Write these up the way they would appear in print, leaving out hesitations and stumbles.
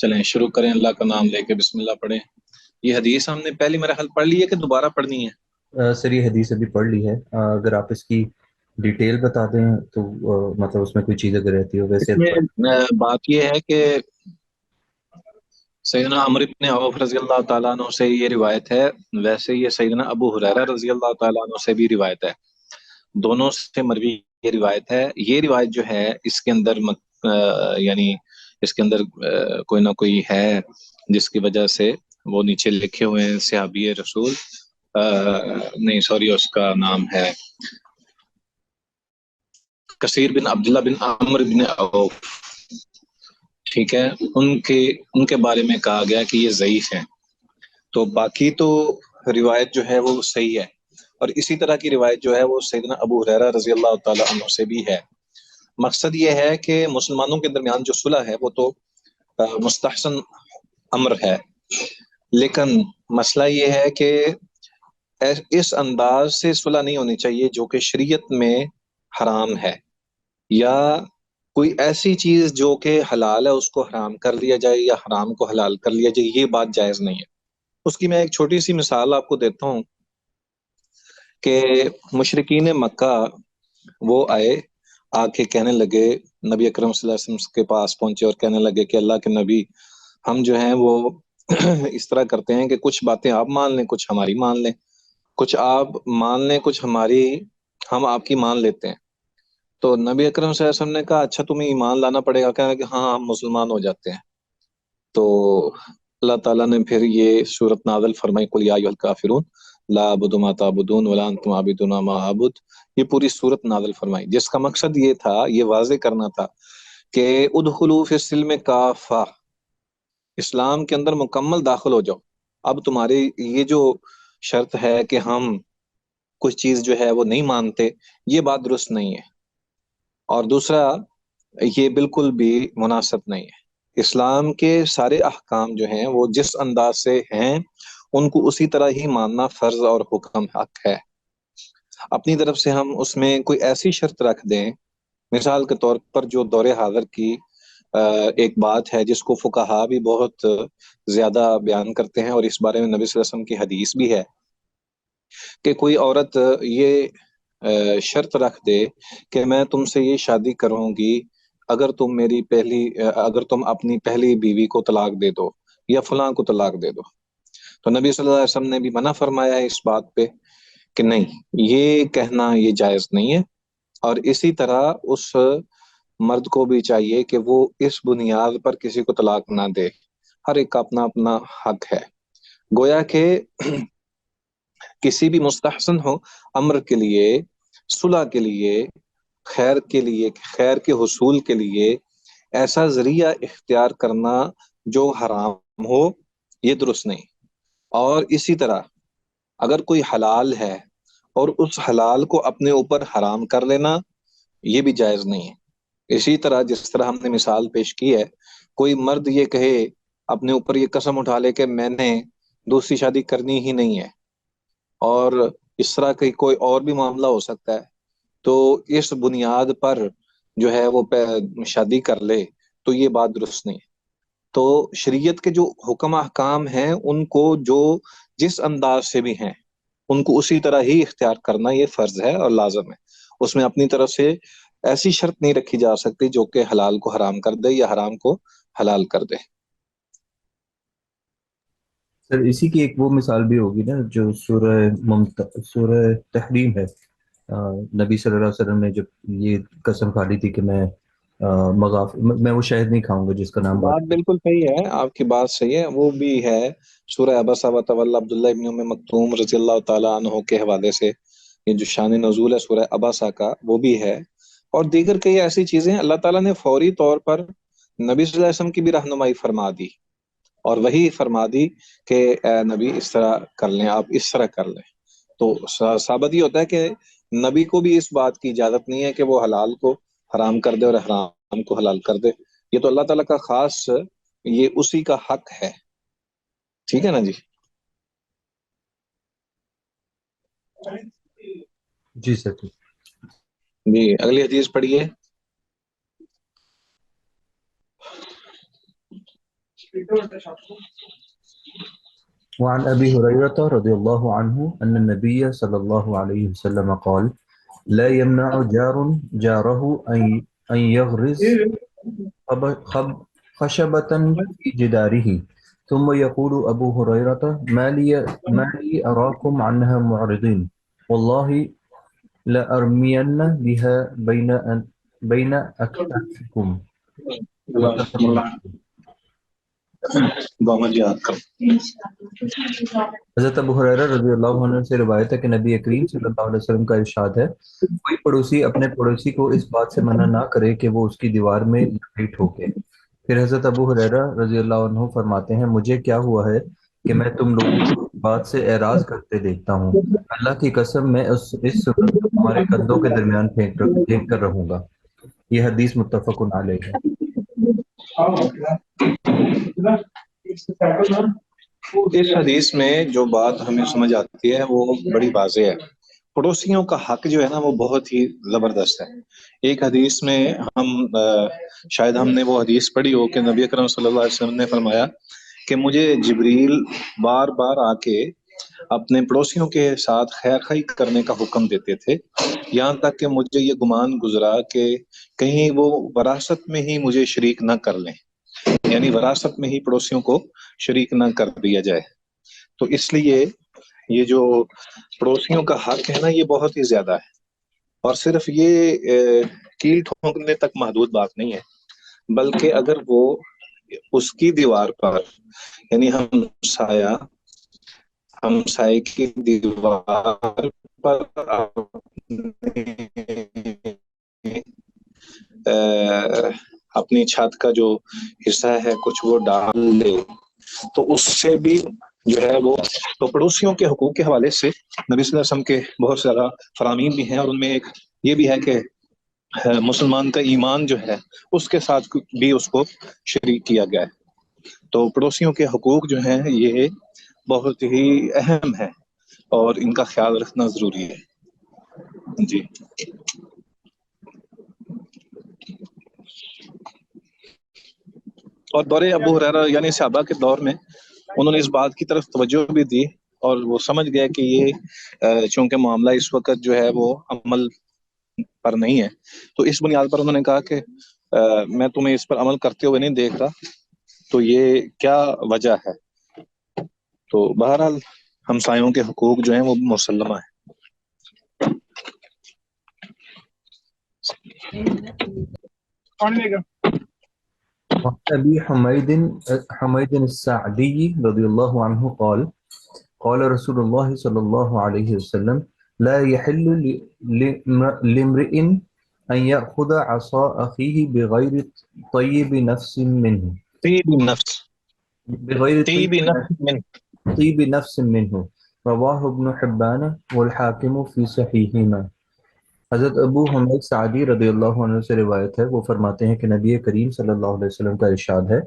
چلیں شروع کریں، اللہ کا نام لے کے بسم اللہ پڑھیں۔ یہ حدیث ہم نے پہلی مرحل پڑھ لی ہے کہ دوبارہ پڑھنی ہے؟ سر یہ حدیث ابھی پڑھ لی ہے، اگر آپ اس کی ڈیٹیل بتا دیں تو مطلب اس میں کوئی چیز اگر رہتی ہو اس ویسے میں بات یہ ہے کہ سیدنا عمرو بن عوف رضی اللہ تعالیٰ عنہ سے یہ روایت ہے، ویسے یہ سیدنا ابو ہریرہ رضی اللہ تعالیٰ عنہ سے بھی روایت ہے، دونوں سے مروی یہ روایت ہے۔ یہ روایت جو ہے اس کے اندر یعنی اس کے اندر کوئی نہ کوئی ہے جس کی وجہ سے وہ نیچے لکھے ہوئے ہیں صحابی رسول، نہیں سوری، اس کا نام ہے کثیر بن عبداللہ بن عمرو بن عوف، ٹھیک ہے، ان کے بارے میں کہا گیا کہ یہ ضعیف ہیں، تو باقی تو روایت جو ہے وہ صحیح ہے۔ اور اسی طرح کی روایت جو ہے وہ سیدنا ابو ہریرہ رضی اللہ تعالی عنہ سے بھی ہے۔ مقصد یہ ہے کہ مسلمانوں کے درمیان جو صلح ہے وہ تو مستحسن امر ہے، لیکن مسئلہ یہ ہے کہ اس انداز سے صلح نہیں ہونی چاہیے جو کہ شریعت میں حرام ہے، یا کوئی ایسی چیز جو کہ حلال ہے اس کو حرام کر لیا جائے یا حرام کو حلال کر لیا جائے، یہ بات جائز نہیں ہے۔ اس کی میں ایک چھوٹی سی مثال آپ کو دیتا ہوں کہ مشرکین مکہ وہ آ کے کہنے لگے، نبی اکرم صلی اللہ علیہ وسلم کے پاس پہنچے اور کہنے لگے کہ اللہ کے نبی، ہم جو ہیں وہ اس طرح کرتے ہیں کہ کچھ باتیں آپ مان لیں، کچھ ہماری مان لیں، کچھ آپ مان لیں، کچھ ہماری، ہم آپ کی مان لیتے ہیں۔ تو نبی اکرم صلی اللہ علیہ وسلم نے کہا اچھا تمہیں ایمان لانا پڑے گا، کہا کہ ہاں ہم مسلمان ہو جاتے ہیں۔ تو اللہ تعالیٰ نے پھر یہ صورت نازل فرمائی، قل یا ایھا الکافرون لا اعبد ما تعبدون ولا انتم عابدون ما اعبد، یہ پوری صورت نازل فرمائی، جس کا مقصد یہ تھا، یہ واضح کرنا تھا کہ ادخلوا فی السلم کافہ، اسلام کے اندر مکمل داخل ہو جاؤ۔ اب تمہاری یہ جو شرط ہے کہ ہم کچھ چیز جو ہے وہ نہیں مانتے، یہ بات درست نہیں ہے، اور دوسرا یہ بالکل بھی مناسب نہیں ہے۔ اسلام کے سارے احکام جو ہیں وہ جس انداز سے ہیں ان کو اسی طرح ہی ماننا فرض اور حکم حق ہے۔ اپنی طرف سے ہم اس میں کوئی ایسی شرط رکھ دیں، مثال کے طور پر جو دور حاضر کی ایک بات ہے جس کو فقہا بھی بہت زیادہ بیان کرتے ہیں، اور اس بارے میں نبی صلی اللہ علیہ وسلم کی حدیث بھی ہے کہ کوئی عورت یہ شرط رکھ دے کہ میں تم سے یہ شادی کروں گی اگر اگر تم اپنی پہلی بیوی کو طلاق دے دو یا فلاں کو طلاق دے دو، تو نبی صلی اللہ علیہ وسلم نے بھی منع فرمایا ہے اس بات پہ کہ نہیں، یہ کہنا یہ جائز نہیں ہے۔ اور اسی طرح اس مرد کو بھی چاہیے کہ وہ اس بنیاد پر کسی کو طلاق نہ دے، ہر ایک کا اپنا اپنا حق ہے۔ گویا کہ کسی بھی مستحسن ہو امر کے لیے، صلح کے لیے، خیر کے حصول کے لیے ایسا ذریعہ اختیار کرنا جو حرام ہو، یہ درست نہیں۔ اور اسی طرح اگر کوئی حلال ہے اور اس حلال کو اپنے اوپر حرام کر لینا، یہ بھی جائز نہیں ہے۔ اسی طرح جس طرح ہم نے مثال پیش کی ہے، کوئی مرد یہ کہے، اپنے اوپر یہ قسم اٹھا لے کہ میں نے دوسری شادی کرنی ہی نہیں ہے، اور اس طرح کا کوئی اور بھی معاملہ ہو سکتا ہے، تو اس بنیاد پر جو ہے وہ شادی کر لے، تو یہ بات درست نہیں ہے۔ تو شریعت کے جو حکم احکام ہیں ان کو جو جس انداز سے بھی ہیں ان کو اسی طرح ہی اختیار کرنا یہ فرض ہے اور لازم ہے۔ اس میں اپنی طرف سے ایسی شرط نہیں رکھی جا سکتی جو کہ حلال کو حرام کر دے یا حرام کو حلال کر دے۔ سر اسی کی ایک وہ مثال بھی ہوگی نا جو سورہ تحریم ہے، نبی صلی اللہ علیہ وسلم نے جب یہ قسم کھا لی تھی کہ میں وہ شہد نہیں کھاؤں گا جس کا نام بات بالکل صحیح ہے، آپ کی بات صحیح ہے، وہ بھی ہے سورہ عبسہ وتولی عبداللہ ابن ام مکتوم رضی اللہ تعالی عنہ کے حوالے سے، یہ جو شان نزول ہے سورہ عبسہ کا وہ بھی ہے، اور دیگر کئی ایسی چیزیں اللہ تعالیٰ نے فوری طور پر نبی صلی اللہ علیہ وسلم کی بھی رہنمائی فرما دی، اور وہی فرما دی کہ اے نبی اس طرح کر لیں، آپ اس طرح کر لیں۔ تو ثابت یہ ہوتا ہے کہ نبی کو بھی اس بات کی اجازت نہیں ہے کہ وہ حلال کو حرام کر دے اور حرام کو حلال کر دے، یہ تو اللہ تعالیٰ کا خاص، یہ اسی کا حق ہے، ٹھیک ہے نا جی۔ جی سر ٹھیک۔ جی اگلی حدیث پڑھیے۔ وعن أبي هريرة رضي الله عنه أن النبي صلى الله عليه وسلم قال لا يمنع جار جاره أن يغرس خشبة في جداره ثم يقول أبو هريرة ما لي أراكم عنها معرضين والله لأرمين بها بين أكتافكم متفق عليه۔ حضرت ابو ہریرہ رضی اللہ عنہ سے روایت ہے کہ نبی کریم صلی اللہ علیہ وسلم کا ارشاد ہے کوئی پڑوسی اپنے پڑوسی کو اس بات سے منع نہ کرے کہ وہ اس کی دیوار میں لکڑی ٹھوکے۔ پھر حضرت ابو ہریرہ رضی اللہ عنہ فرماتے ہیں مجھے کیا ہوا ہے کہ میں تم لوگوں کو اس بات سے اعراض کرتے دیکھتا ہوں، اللہ کی قسم میں اس سنت کو تمہارے کندھوں کے درمیان پھینک کر رہوں گا۔ یہ حدیث متفق علیہ ہے۔ اس حدیث میں جو بات ہمیں سمجھ آتی ہے وہ بڑی واضح ہے۔ پڑوسیوں کا حق جو ہے نا وہ بہت ہی زبردست ہے۔ ایک حدیث میں شاید ہم نے وہ حدیث پڑھی ہو کہ نبی اکرم صلی اللہ علیہ وسلم نے فرمایا کہ مجھے جبریل بار بار آ کے اپنے پڑوسیوں کے ساتھ خیر خواہی کرنے کا حکم دیتے تھے، یہاں تک کہ مجھے یہ گمان گزرا کہ کہیں وہ وراثت میں ہی مجھے شریک نہ کر لیں، یعنی وراثت میں ہی پڑوسیوں کو شریک نہ کر دیا جائے۔ تو اس لیے یہ جو پڑوسیوں کا حق ہے نا یہ بہت ہی زیادہ ہے، اور صرف یہ کیل ٹھونکنے تک محدود بات نہیں ہے، بلکہ اگر وہ اس کی دیوار پر یعنی ہمسائے کی دیوار پر اپنی چھت کا جو حصہ ہے کچھ وہ ڈال لے تو اس سے بھی جو ہے وہ تو پڑوسیوں کے حقوق کے حوالے سے نبی صلی اللہ علیہ وسلم کے بہت زیادہ فرامین بھی ہیں، اور ان میں ایک یہ بھی ہے کہ مسلمان کا ایمان جو ہے اس کے ساتھ بھی اس کو شریک کیا گیا ہے۔ تو پڑوسیوں کے حقوق جو ہیں یہ بہت ہی اہم ہے اور ان کا خیال رکھنا ضروری ہے۔ جی اور دور ابو ہریرہ یعنی صحابہ کے دور میں انہوں نے اس بات کی طرف توجہ بھی دی، اور وہ سمجھ گئے کہ یہ چونکہ معاملہ اس وقت جو ہے وہ عمل پر نہیں ہے، تو اس بنیاد پر انہوں نے کہا کہ میں تمہیں اس پر عمل کرتے ہوئے نہیں دیکھ رہا، تو یہ کیا وجہ ہے؟ تو بہرحال ہمسایوں کے حقوق جو ہیں وہ مسلمہ ہیں۔ وعن أبي حميد السعدي رضي الله عنه قال رسول الله صلى الله عليه وسلم لا يحل لامرئ أن يأخذ عصا أخيه بغير طيب نفس منه بغير طيب نفس منه رواه ابن حبان والحاكم في صحيحهما۔ حضرت ابو حمید سعدی رضی اللہ عنہ سے روایت ہے، وہ فرماتے ہیں کہ نبی کریم صلی اللہ علیہ وسلم کا ارشاد ہے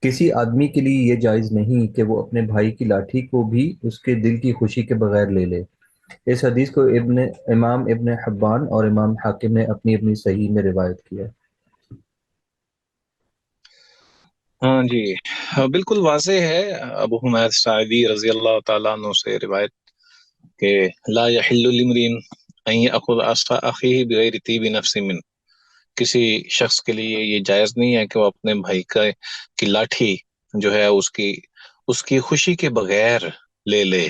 کسی آدمی کے لیے یہ جائز نہیں کہ وہ اپنے بھائی کی لاٹھی کو بھی اس کے دل کی خوشی کے بغیر لے لے۔ اس حدیث کو امام ابن حبان اور امام حاکم نے اپنی اپنی صحیح میں روایت کیا ہے۔ ہاں جی بالکل واضح ہے ابو حمید سعدی رضی اللہ تعالیٰ عنہ سے روایت کہ لا یحل لامرئ ان یأخذ عصا اخیہ بغیر طیب نفس منہ، کسی شخص کے لیے یہ جائز نہیں ہے کہ وہ اپنے بھائی کی لاٹھی جو ہے اس کی خوشی کے بغیر لے لے۔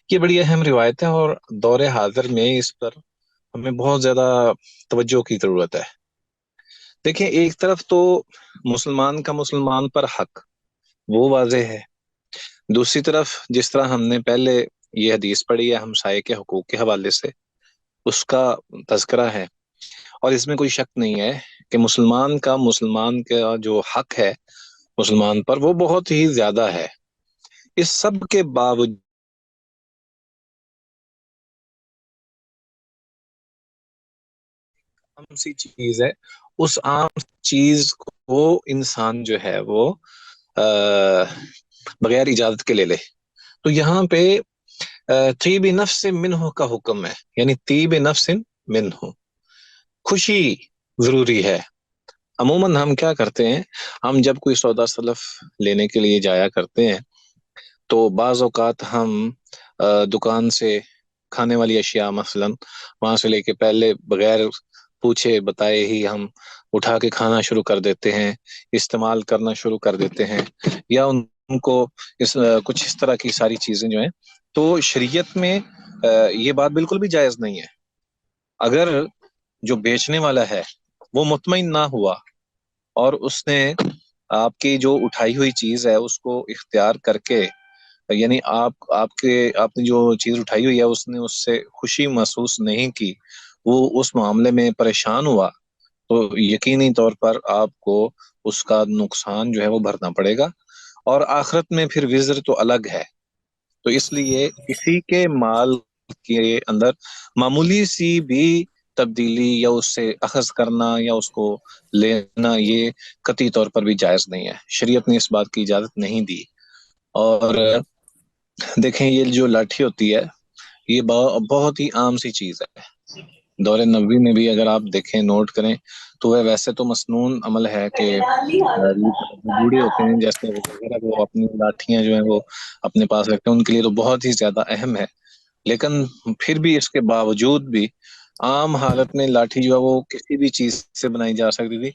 یہ بڑی اہم روایت ہے، اور دور حاضر میں اس پر ہمیں بہت زیادہ توجہ کی ضرورت ہے۔ دیکھیں ایک طرف تو مسلمان کا مسلمان پر حق وہ واضح ہے، دوسری طرف جس طرح ہم نے پہلے یہ حدیث پڑھی ہے ہمسائے کے حقوق کے حوالے سے اس کا تذکرہ ہے، اور اس میں کوئی شک نہیں ہے کہ مسلمان کا جو حق ہے مسلمان پر وہ بہت ہی زیادہ ہے۔ اس سب کے باوجود عام سی چیز ہے، اس عام چیز کو انسان جو ہے وہ بغیر اجازت کے لے لے، تو یہاں پہ طیب نفس منہ کا حکم ہے، یعنی طیب نفس منہ خوشی ضروری ہے، عموماً ہم کیا کرتے ہیں، ہم جب کوئی سودا سلف لینے کے لیے جایا کرتے ہیں تو بعض اوقات ہم دکان سے کھانے والی اشیاء مثلاً وہاں سے لے کے پہلے بغیر پوچھے بتائے ہی ہم اٹھا کے کھانا شروع کر دیتے ہیں، استعمال کرنا شروع کر دیتے ہیں، یا ان کو کچھ اس طرح کی ساری چیزیں جو ہیں، تو شریعت میں یہ بات بالکل بھی جائز نہیں ہے۔ اگر جو بیچنے والا ہے وہ مطمئن نہ ہوا اور اس نے آپ کی جو اٹھائی ہوئی چیز ہے اس کو اختیار کر کے، یعنی آپ نے جو چیز اٹھائی ہوئی ہے اس نے اس سے خوشی محسوس نہیں کی، وہ اس معاملے میں پریشان ہوا، تو یقینی طور پر آپ کو اس کا نقصان جو ہے وہ بھرنا پڑے گا، اور آخرت میں پھر وزر تو الگ ہے۔ تو اس لیے کسی کے مال کے اندر معمولی سی بھی تبدیلی یا اس سے اخذ کرنا یا اس کو لینا، یہ قطعی طور پر بھی جائز نہیں ہے، شریعت نے اس بات کی اجازت نہیں دی۔ اور دیکھیں یہ جو لاٹھی ہوتی ہے یہ بہت ہی عام سی چیز ہے، دور نبوی میں بھی اگر آپ دیکھیں نوٹ کریں تو وہ ویسے تو مسنون عمل ہے کہ جو بوڑھے ہوتے ہیں جیسے وغیرہ وہ اپنی لاٹھیاں جو ہیں وہ اپنے پاس رکھتے ہیں، ان کے لیے تو بہت ہی زیادہ اہم ہے، لیکن پھر بھی اس کے باوجود بھی عام حالت میں لاٹھی جو ہے وہ کسی بھی چیز سے بنائی جا سکتی تھی،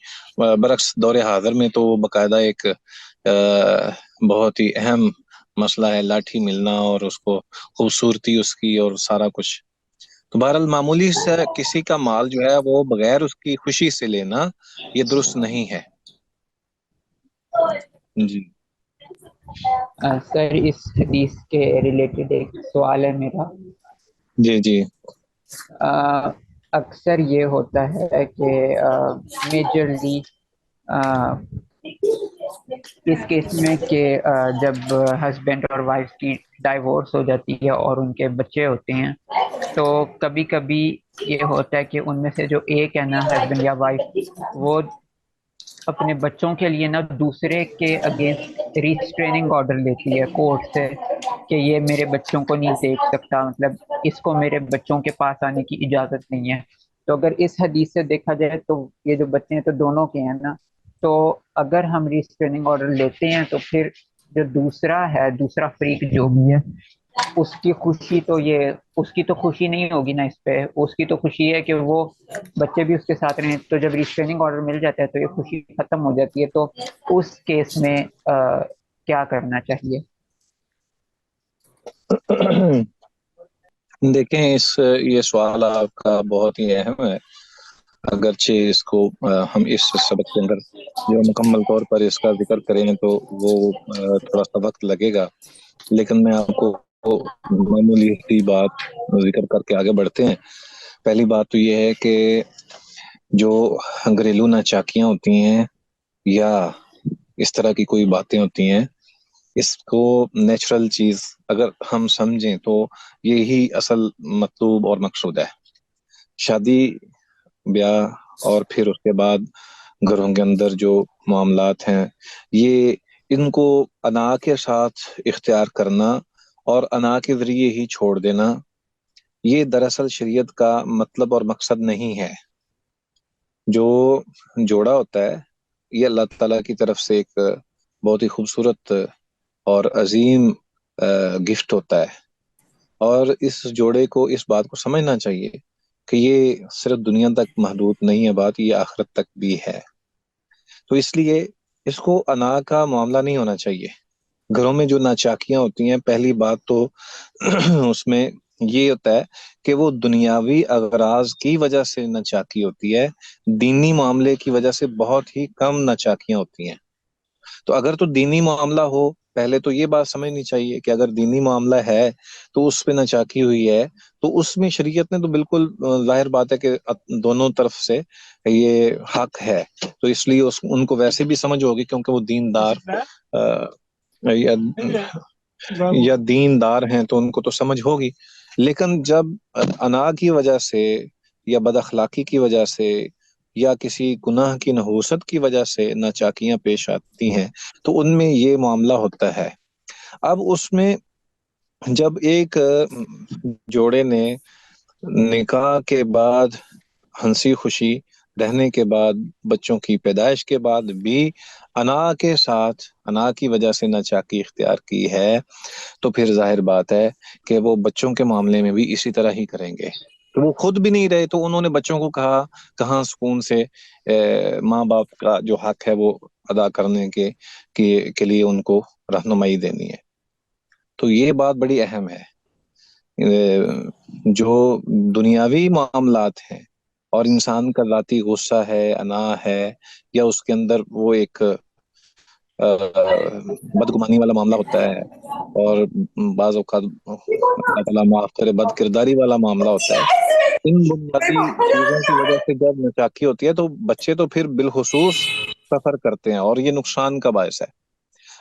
برعکس دور حاضر میں تو وہ باقاعدہ ایک بہت ہی اہم مسئلہ ہے لاٹھی ملنا، اور اس کو خوبصورتی اس کی اور سارا کچھ۔ تو بہرحال معمولی سے کسی کا مال جو ہے وہ بغیر اس کی خوشی سے لینا یہ درست نہیں ہے۔ جی سر اس حدیث کے ریلیٹڈ ایک سوال ہے میرا۔ جی جی اکثر یہ ہوتا ہے کہ میجرلی اس کیس میں کہ جب ہسبینڈ اور وائف کی ڈائیورس ہو جاتی ہے اور ان کے بچے ہوتے ہیں، تو کبھی کبھی یہ ہوتا ہے کہ ان میں سے جو ایک ہے نا، ہسبینڈ یا وائف، وہ اپنے بچوں کے لیے نا دوسرے کے اگینسٹ ریسٹریننگ آرڈر لیتی ہے کورٹ سے کہ یہ میرے بچوں کو نہیں دیکھ سکتا، مطلب اس کو میرے بچوں کے پاس آنے کی اجازت نہیں ہے۔ تو اگر اس حدیث سے دیکھا جائے تو یہ جو بچے ہیں تو دونوں کے ہیں نا، تو اگر ہم ریسٹریننگ آرڈر لیتے ہیں تو پھر جو دوسرا فریق جو بھی ہے، اس کی خوشی تو اس کی تو خوشی نہیں ہوگی نا اس پہ، اس کی تو خوشی ہے کہ وہ بچے بھی اس کے ساتھ رہیں، تو جب ریسٹریننگ آرڈر مل جاتا ہے تو یہ خوشی ختم ہو جاتی ہے۔ تو اس کیس میں کیا کرنا چاہیے؟ دیکھیں یہ سوال آپ کا بہت ہی اہم ہے، اگرچہ اس کو ہم اس سبق کے اندر جو مکمل طور پر اس کا ذکر کریں تو وہ تھوڑا سا وقت لگے گا، لیکن میں آپ کو معمولی سی بات ذکر کر کے آگے بڑھتے ہیں۔ پہلی بات تو یہ ہے کہ جو گھریلو ناچاکیاں ہوتی ہیں یا اس طرح کی کوئی باتیں ہوتی ہیں، اس کو نیچرل چیز اگر ہم سمجھیں تو یہی اصل مطلوب اور مقصود ہے۔ شادی بیاہ اور پھر اس کے بعد گھروں کے اندر جو معاملات ہیں، یہ ان کو انا کے ساتھ اختیار کرنا اور انا کے ذریعے ہی چھوڑ دینا، یہ دراصل شریعت کا مطلب اور مقصد نہیں ہے۔ جو جوڑا ہوتا ہے یہ اللہ تعالیٰ کی طرف سے ایک بہت ہی خوبصورت اور عظیم گفٹ ہوتا ہے، اور اس جوڑے کو اس بات کو سمجھنا چاہیے کہ یہ صرف دنیا تک محدود نہیں ہے بات، یہ آخرت تک بھی ہے۔ تو اس لیے اس کو انا کا معاملہ نہیں ہونا چاہیے۔ گھروں میں جو ناچاکیاں ہوتی ہیں، پہلی بات تو اس میں یہ ہوتا ہے کہ وہ دنیاوی اغراض کی وجہ سے ناچاکی ہوتی ہے، دینی معاملے کی وجہ سے بہت ہی کم ناچاکیاں ہوتی ہیں۔ تو اگر تو دینی معاملہ ہو، پہلے تو یہ بات سمجھنی چاہیے کہ اگر دینی معاملہ ہے تو اس پہ ناچاکی ہوئی ہے تو اس میں شریعت نے تو بالکل ظاہر بات ہے کہ دونوں طرف سے یہ حق ہے، تو اس لیے ان کو ویسے بھی سمجھ ہوگی کیونکہ وہ دیندار یا دیندار ہیں تو ان کو تو سمجھ ہوگی۔ لیکن جب انا کی وجہ سے یا بد اخلاقی کی وجہ سے یا کسی گناہ کی نحوست کی وجہ سے ناچاکیاں پیش آتی ہیں تو ان میں یہ معاملہ ہوتا ہے۔ اب اس میں جب ایک جوڑے نے نکاح کے بعد ہنسی خوشی رہنے کے بعد، بچوں کی پیدائش کے بعد بھی انا کے ساتھ، انا کی وجہ سے ناچاکی اختیار کی ہے، تو پھر ظاہر بات ہے کہ وہ بچوں کے معاملے میں بھی اسی طرح ہی کریں گے۔ تو وہ خود بھی نہیں رہے تو انہوں نے بچوں کو کہا کہاں سکون سے ماں باپ کا جو حق ہے وہ ادا کرنے کے لیے ان کو رہنمائی دینی ہے۔ تو یہ بات بڑی اہم ہے۔ جو دنیاوی معاملات ہیں اور انسان کا ذاتی غصہ ہے، انا ہے، یا اس کے اندر وہ ایک بدگمانی والا معاملہ ہوتا ہے، اور بعض اوقات اللہ تعالیٰ معاف کرے بد کرداری والا معاملہ ہوتا ہے، ان بنیادی چیزوں کی وجہ سے جب ناچاکی ہوتی ہے تو بچے تو پھر بالخصوص سفر کرتے ہیں، اور یہ نقصان کا باعث ہے۔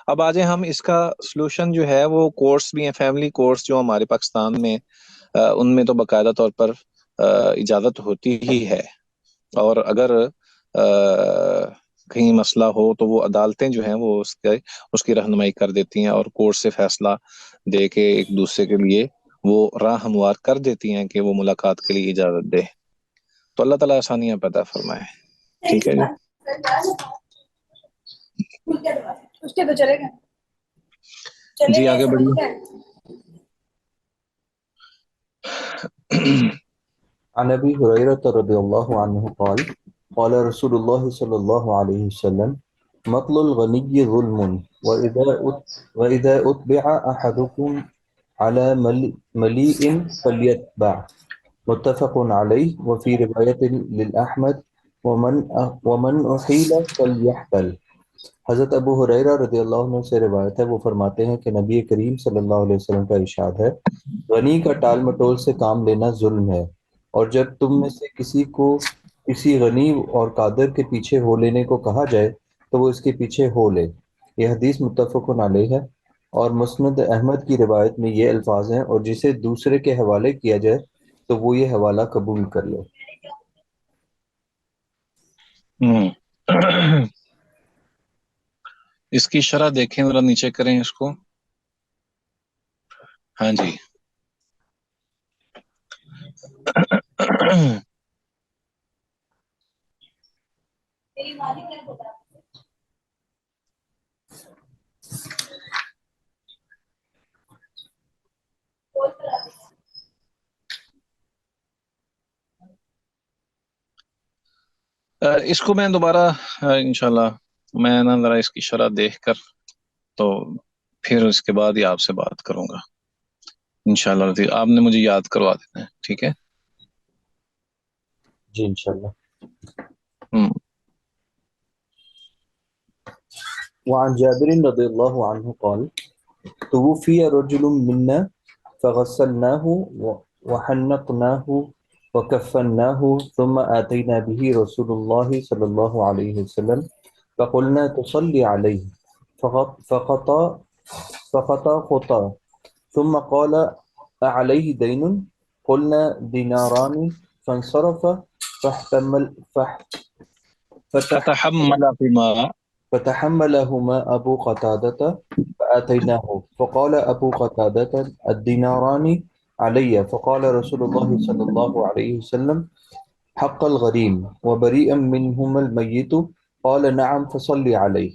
اب آجے ہم اس کا سلوشن جو ہے وہ کورس بھی ہیں، فیملی کورس جو ہمارے پاکستان میں ان میں تو باقاعدہ طور پر اجازت ہوتی ہی ہے، اور اگر کہیں مسئلہ ہو تو وہ عدالتیں جو ہیں وہ اس کی رہنمائی کر دیتی ہیں، اور کورٹ سے فیصلہ دے کے ایک دوسرے کے لیے وہ راہ ہموار کر دیتی ہیں کہ وہ ملاقات کے لیے اجازت دے۔ تو اللہ تعالیٰ آسانیاں پیدا فرمائے۔ ٹھیک ہے جی آگے بڑھیے۔ عن ابي هريره رضي الله عنه قال قال رسول الله صلى الله عليه وسلم مطل الغني ظلم واذا اتبع احدكم على مليء فليتبع متفق عليه وفي روايه للاحمد ومن احيل فليحتل۔ حضرت ابو ہریرہ رضی اللہ عنہ سے روایت ہے، وہ فرماتے ہیں کہ نبی کریم صلی اللہ علیہ وسلم کا ارشاد ہے، غنی کا ٹال مٹول سے کام لینا ظلم ہے، اور جب تم میں سے کسی کو کسی غنی اور قادر کے پیچھے ہو لینے کو کہا جائے تو وہ اس کے پیچھے ہو لے۔ یہ حدیث متفق علیہ ہے، اور مسند احمد کی روایت میں یہ الفاظ ہیں، اور جسے دوسرے کے حوالے کیا جائے تو وہ یہ حوالہ قبول کر لے۔ اس کی شرح دیکھیں ذرا، نیچے کریں اس کو۔ ہاں جی اس کو میں دوبارہ انشاءاللہ میں نا ذرا اس کی شرح دیکھ کر تو پھر اس کے بعد ہی آپ سے بات کروں گا انشاءاللہ۔ آپ نے مجھے یاد کروا دینا ہے، ٹھیک ہے جی انشاءاللہ۔ وعن جابر رضی اللہ عنہ قال توفی رجل منا فغسلناه وحنقناه وكفناه ثم آتينا به رسول الله صلى الله عليه وسلم فقلنا تصلي عليه فخطى خطى ثم قال أعليه دين؟ قلنا ديناران فانصرف فتحملهما أبو قتادة فآتيناه فقال أبو قتادة الديناران علي، فقال رسول الله صلى الله عليه وسلم حق الغريم وبريئا منهما الميت، قال نعم فصل عليه۔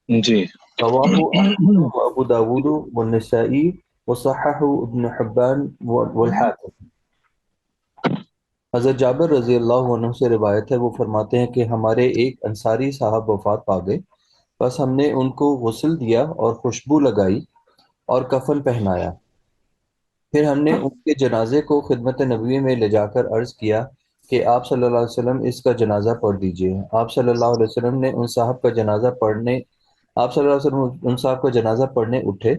جی رواه أحمد وأبو داود والنسائي وصححه ابن حبان والحاکم۔ حضرت جابر رضی اللہ عنہ سے روایت ہے، وہ فرماتے ہیں کہ ہمارے ایک انصاری صاحب وفات پا گئے، بس ہم نے ان کو غسل دیا اور خوشبو لگائی اور کفن پہنایا، پھر ہم نے ان کے جنازے کو خدمت نبوی میں لے جا کر عرض کیا کہ آپ صلی اللہ علیہ وسلم اس کا جنازہ پڑھ دیجئے۔ آپ صلی اللہ علیہ وسلم نے ان صاحب کا جنازہ پڑھنے اٹھے،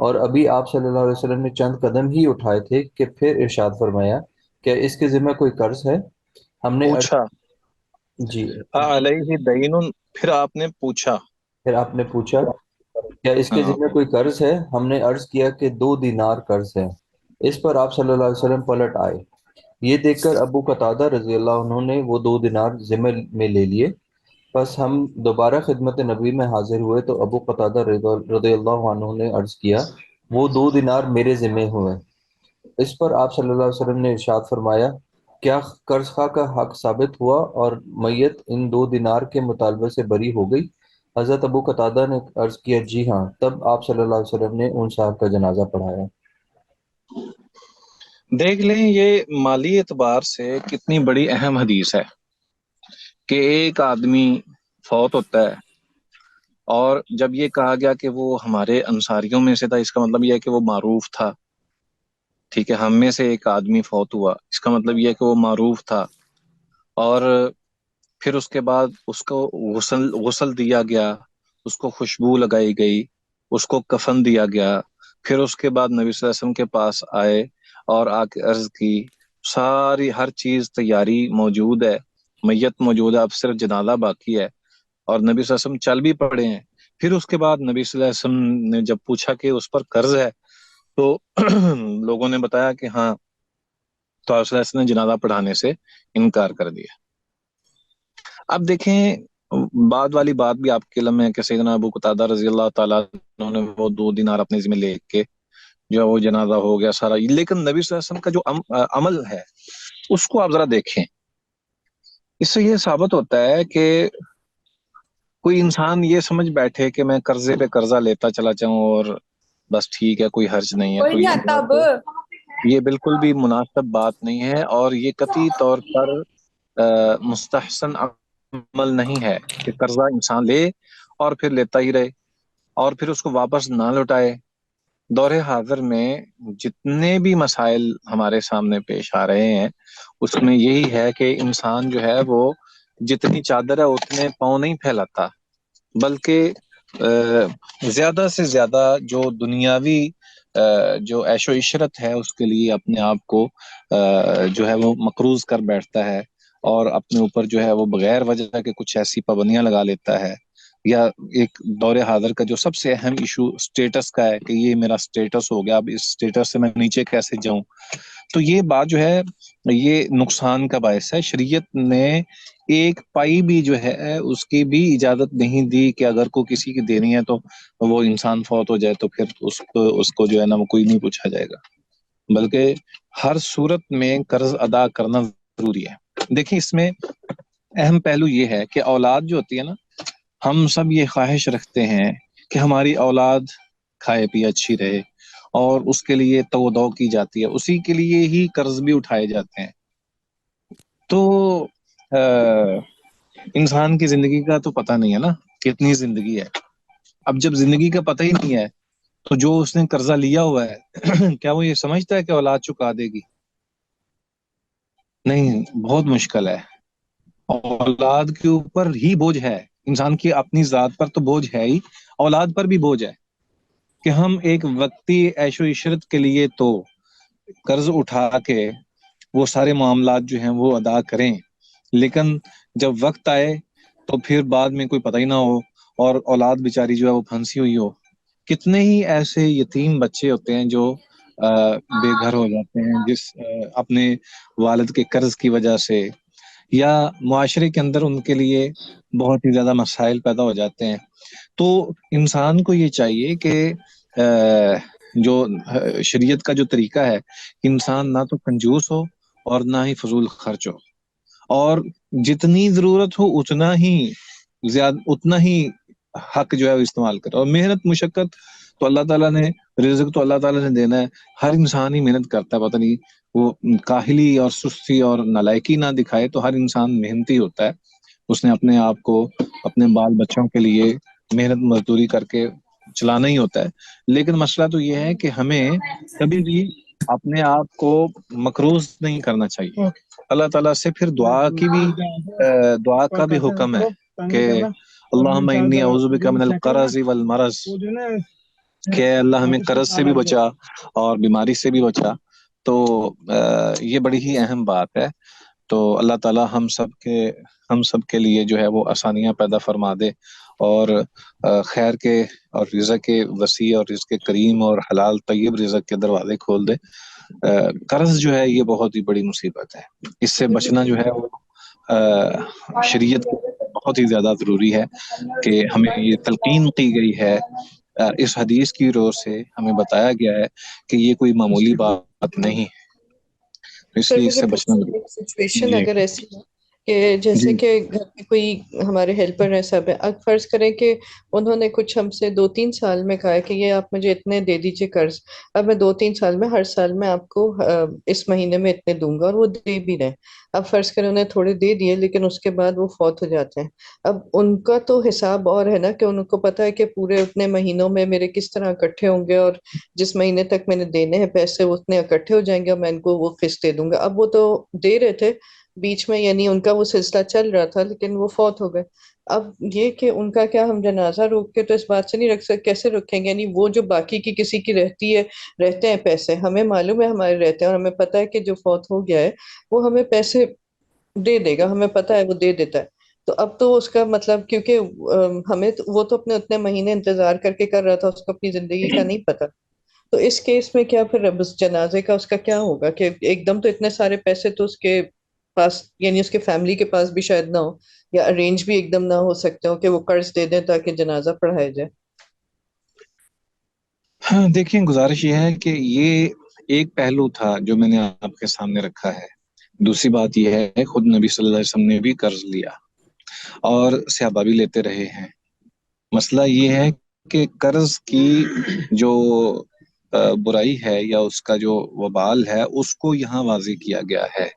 اور ابھی آپ صلی اللہ علیہ وسلم نے چند قدم ہی اٹھائے تھے کہ پھر ارشاد فرمایا کہ اس کے ذمہ کوئی قرض ہے؟ ہم نے پوچھا جی علیہ دین، پھر آپ نے پوچھا کیا اس کے ذمہ کوئی قرض ہے؟ ہم نے عرض کیا کہ 2 دینار قرض ہے۔ اس پر آپ صلی اللہ علیہ وسلم پلٹ آئے، یہ دیکھ کر ابو قتادہ رضی اللہ عنہ نے وہ 2 دینار ذمہ میں لے لیے۔ پس ہم دوبارہ خدمت نبی میں حاضر ہوئے تو ابو قتادہ رضی اللہ عنہ نے عرض کیا وہ 2 دینار میرے ذمہ ہوئے۔ اس پر آپ صلی اللہ علیہ وسلم نے ارشاد فرمایا کیا قرض خواہ کا حق ثابت ہوا اور میت ان 2 دینار کے مطالبے سے بری ہو گئی؟ حضرت ابو قتادہ نے عرض کیا جی ہاں، تب آپ صلی اللہ علیہ وسلم نے ان صاحب کا جنازہ پڑھایا۔ دیکھ لیں یہ مالی اعتبار سے کتنی بڑی اہم حدیث ہے کہ ایک آدمی فوت ہوتا ہے، اور جب یہ کہا گیا کہ وہ ہمارے انصاریوں میں سے تھا، اس کا مطلب یہ ہے کہ وہ معروف تھا، ٹھیک ہے، ہم میں سے ایک آدمی فوت ہوا، اس کا مطلب یہ ہے کہ وہ معروف تھا، اور پھر اس کے بعد اس کو غسل دیا گیا، اس کو خوشبو لگائی گئی، اس کو کفن دیا گیا، پھر اس کے بعد نبی صلی اللہ علیہ وسلم کے پاس آئے اور آ کے عرض کی، ساری ہر چیز تیاری موجود ہے، میت موجود ہے، اب صرف جنازہ باقی ہے، اور نبی صلی اللہ علیہ وسلم چل بھی پڑے ہیں۔ پھر اس کے بعد نبی صلی اللہ علیہ وسلم نے جب پوچھا کہ اس پر قرض ہے، تو لوگوں نے بتایا کہ ہاں، تو آپ صلی اللہ علیہ وسلم نے جنازہ پڑھانے سے انکار کر دیا۔ اب دیکھیں، بعد والی بات بھی آپ کے علم میں ہے کہ سیدنا ابو قتادہ رضی اللہ تعالیٰ عنہ نے وہ 2 دینار اپنے ذمہ لے کے جو ہے وہ جنازہ ہو گیا سارا، لیکن نبی صلی اللہ علیہ وسلم کا جو عمل ہے اس کو آپ ذرا دیکھیں۔ اس سے یہ ثابت ہوتا ہے کہ کوئی انسان یہ سمجھ بیٹھے کہ میں قرضے پہ قرضہ لیتا چلا جاؤں اور بس ٹھیک ہے، کوئی حرج نہیں ہے، تو یہ بالکل بھی مناسب بات نہیں ہے، اور یہ قطعی طور پر مستحسن عمل نہیں ہے کہ قرضہ انسان لے اور پھر لیتا ہی رہے اور پھر اس کو واپس نہ لوٹائے۔ دور حاضر میں جتنے بھی مسائل ہمارے سامنے پیش آ رہے ہیں اس میں یہی ہے کہ انسان جو ہے وہ جتنی چادر ہے اتنے پاؤں نہیں پھیلاتا، بلکہ زیادہ سے زیادہ جو دنیاوی جو عیش و عشرت ہے اس کے لیے اپنے آپ کو جو ہے وہ مقروض کر بیٹھتا ہے، اور اپنے اوپر جو ہے وہ بغیر وجہ کے کچھ ایسی پابندیاں لگا لیتا ہے، یا ایک دور حاضر کا جو سب سے اہم ایشو سٹیٹس کا ہے کہ یہ میرا سٹیٹس ہو گیا، اب اس سٹیٹس سے میں نیچے کیسے جاؤں، تو یہ بات جو ہے یہ نقصان کا باعث ہے۔ شریعت نے ایک پائی بھی جو ہے اس کی بھی اجازت نہیں دی کہ اگر کوئی کسی کی دینی ہے تو وہ انسان فوت ہو جائے تو پھر اس کو جو ہے نا وہ کوئی نہیں پوچھا جائے گا، بلکہ ہر صورت میں قرض ادا کرنا ضروری ہے۔ دیکھیں اس میں اہم پہلو یہ ہے کہ اولاد جو ہوتی ہے نا، ہم سب یہ خواہش رکھتے ہیں کہ ہماری اولاد کھائے پیے اچھی رہے، اور اس کے لیے تو دو کی جاتی ہے، اسی کے لیے ہی قرض بھی اٹھائے جاتے ہیں۔ تو انسان کی زندگی کا تو پتہ نہیں ہے نا کتنی زندگی ہے، اب جب زندگی کا پتہ ہی نہیں ہے تو جو اس نے قرضہ لیا ہوا ہے کیا وہ یہ سمجھتا ہے کہ اولاد چکا دے گی؟ نہیں، بہت مشکل ہے، اولاد کے اوپر ہی بوجھ ہے، انسان کی اپنی ذات پر تو بوجھ ہے ہی، اولاد پر بھی بوجھ ہے کہ ہم ایک وقتی عیش و عشرت کے لیے تو قرض اٹھا کے وہ سارے معاملات جو ہیں وہ ادا کریں، لیکن جب وقت آئے تو پھر بعد میں کوئی پتہ ہی نہ ہو اور اولاد بیچاری جو ہے وہ پھنسی ہوئی ہو۔ کتنے ہی ایسے یتیم بچے ہوتے ہیں جو بے گھر ہو جاتے ہیں، جس اپنے والد کے قرض کی وجہ سے، یا معاشرے کے اندر ان کے لیے بہت ہی زیادہ مسائل پیدا ہو جاتے ہیں۔ تو انسان کو یہ چاہیے کہ جو شریعت کا جو طریقہ ہے، انسان نہ تو کنجوس ہو اور نہ ہی فضول خرچ ہو، اور جتنی ضرورت ہو اتنا ہی حق جو ہے وہ استعمال کرے، اور محنت مشقت تو اللہ تعالیٰ نے، رزق تو اللہ تعالیٰ نے دینا ہے، ہر انسان ہی محنت کرتا ہے، پتہ نہیں وہ کاہلی اور سستی اور نالائکی نہ دکھائے، تو ہر انسان محنتی ہوتا ہے، اس نے اپنے آپ کو اپنے بال بچوں کے لیے محنت مزدوری کر کے چلانا ہی ہوتا ہے۔ لیکن مسئلہ تو یہ ہے کہ ہمیں کبھی بھی اپنے آپ کو مقروض نہیں کرنا چاہیے۔ اللہ تعالیٰ سے پھر دعا کا بھی حکم ہے کہ اللہم انی اعوذ بک من القرض والمرض، کہ اللہ ہمیں قرض سے بھی بچا اور بیماری سے بھی بچا۔ تو یہ بڑی ہی اہم بات ہے۔ تو اللہ تعالیٰ ہم سب کے لیے جو ہے وہ آسانیاں پیدا فرما دے، اور خیر کے اور رزق کے وسیع اور رزق کریم اور حلال طیب رزق کے دروازے کھول دے۔ قرض جو ہے یہ بہت ہی بڑی مصیبت ہے، اس سے بچنا جو ہے وہ شریعت بہت ہی زیادہ ضروری ہے، کہ ہمیں یہ تلقین کی گئی ہے، اس حدیث کی روح سے ہمیں بتایا گیا ہے کہ یہ کوئی معمولی بات نہیں ہے۔ اس سر لیے اس مجھے سے بچنا پوچھنا ضروری ایک سچویشن جی اگر ایسی ہے کہ جیسے جی کہ گھر میں کوئی ہمارے ہیلپر ہیں سب ہے، اب فرض کریں کہ انہوں نے کچھ ہم سے 2-3 سال میں کہا ہے کہ یہ آپ مجھے اتنے دے دیجیے قرض، اب میں 2-3 سال میں ہر سال میں آپ کو اس مہینے میں اتنے دوں گا، اور وہ دے بھی رہے ہیں۔ اب فرض کریں انہیں تھوڑے دے دیے لیکن اس کے بعد وہ فوت ہو جاتے ہیں، اب ان کا تو حساب اور ہے نا کہ ان کو پتا ہے کہ پورے اتنے مہینوں میں میرے کس طرح اکٹھے ہوں گے، اور جس مہینے تک میں نے دینے ہیں پیسے وہ اتنے اکٹھے ہو جائیں گے اور میں ان کو وہ قسط دے دوں گا۔ اب وہ تو دے رہے تھے بیچ میں، یعنی ان کا وہ سلسلہ چل رہا تھا لیکن وہ فوت ہو گئے، اب یہ کہ ان کا کیا ہم جنازہ روک کے تو اس بات سے نہیں رکھ سکتے، کیسے رکھیں گے؟ یعنی وہ جو باقی کی کسی کی رہتی ہے، رہتے ہیں پیسے، ہمیں معلوم ہے ہمارے رہتے ہیں اور ہمیں پتا ہے کہ جو فوت ہو گیا ہے وہ ہمیں پیسے دے دے گا، ہمیں پتا ہے وہ دے دیتا ہے، تو اب تو اس کا مطلب کیونکہ ہمیں وہ تو اپنے اتنے مہینے انتظار کر کے کر رہا تھا، اس کو اپنی زندگی کا نہیں پتا، تو اس کیس میں کیا پھر اب اس جنازے کا اس کا کیا ہوگا؟ کہ ایک دم تو اتنے سارے پیسے تو اس کے پاس، یعنی اس کے فیملی کے پاس بھی شاید نہ ہو، یا ارینج بھی ایک دم نہ ہو سکتے ہو کہ وہ قرض دے دیں تاکہ جنازہ پڑھایا جائے۔ ہاں دیکھیں، گزارش یہ ہے کہ یہ ایک پہلو تھا جو میں نے آپ کے سامنے رکھا ہے۔ دوسری بات یہ ہے خود نبی صلی اللہ علیہ وسلم نے بھی قرض لیا اور صحابہ بھی لیتے رہے ہیں۔ مسئلہ یہ ہے کہ قرض کی جو برائی ہے یا اس کا جو وبال ہے اس کو یہاں واضح کیا گیا ہے۔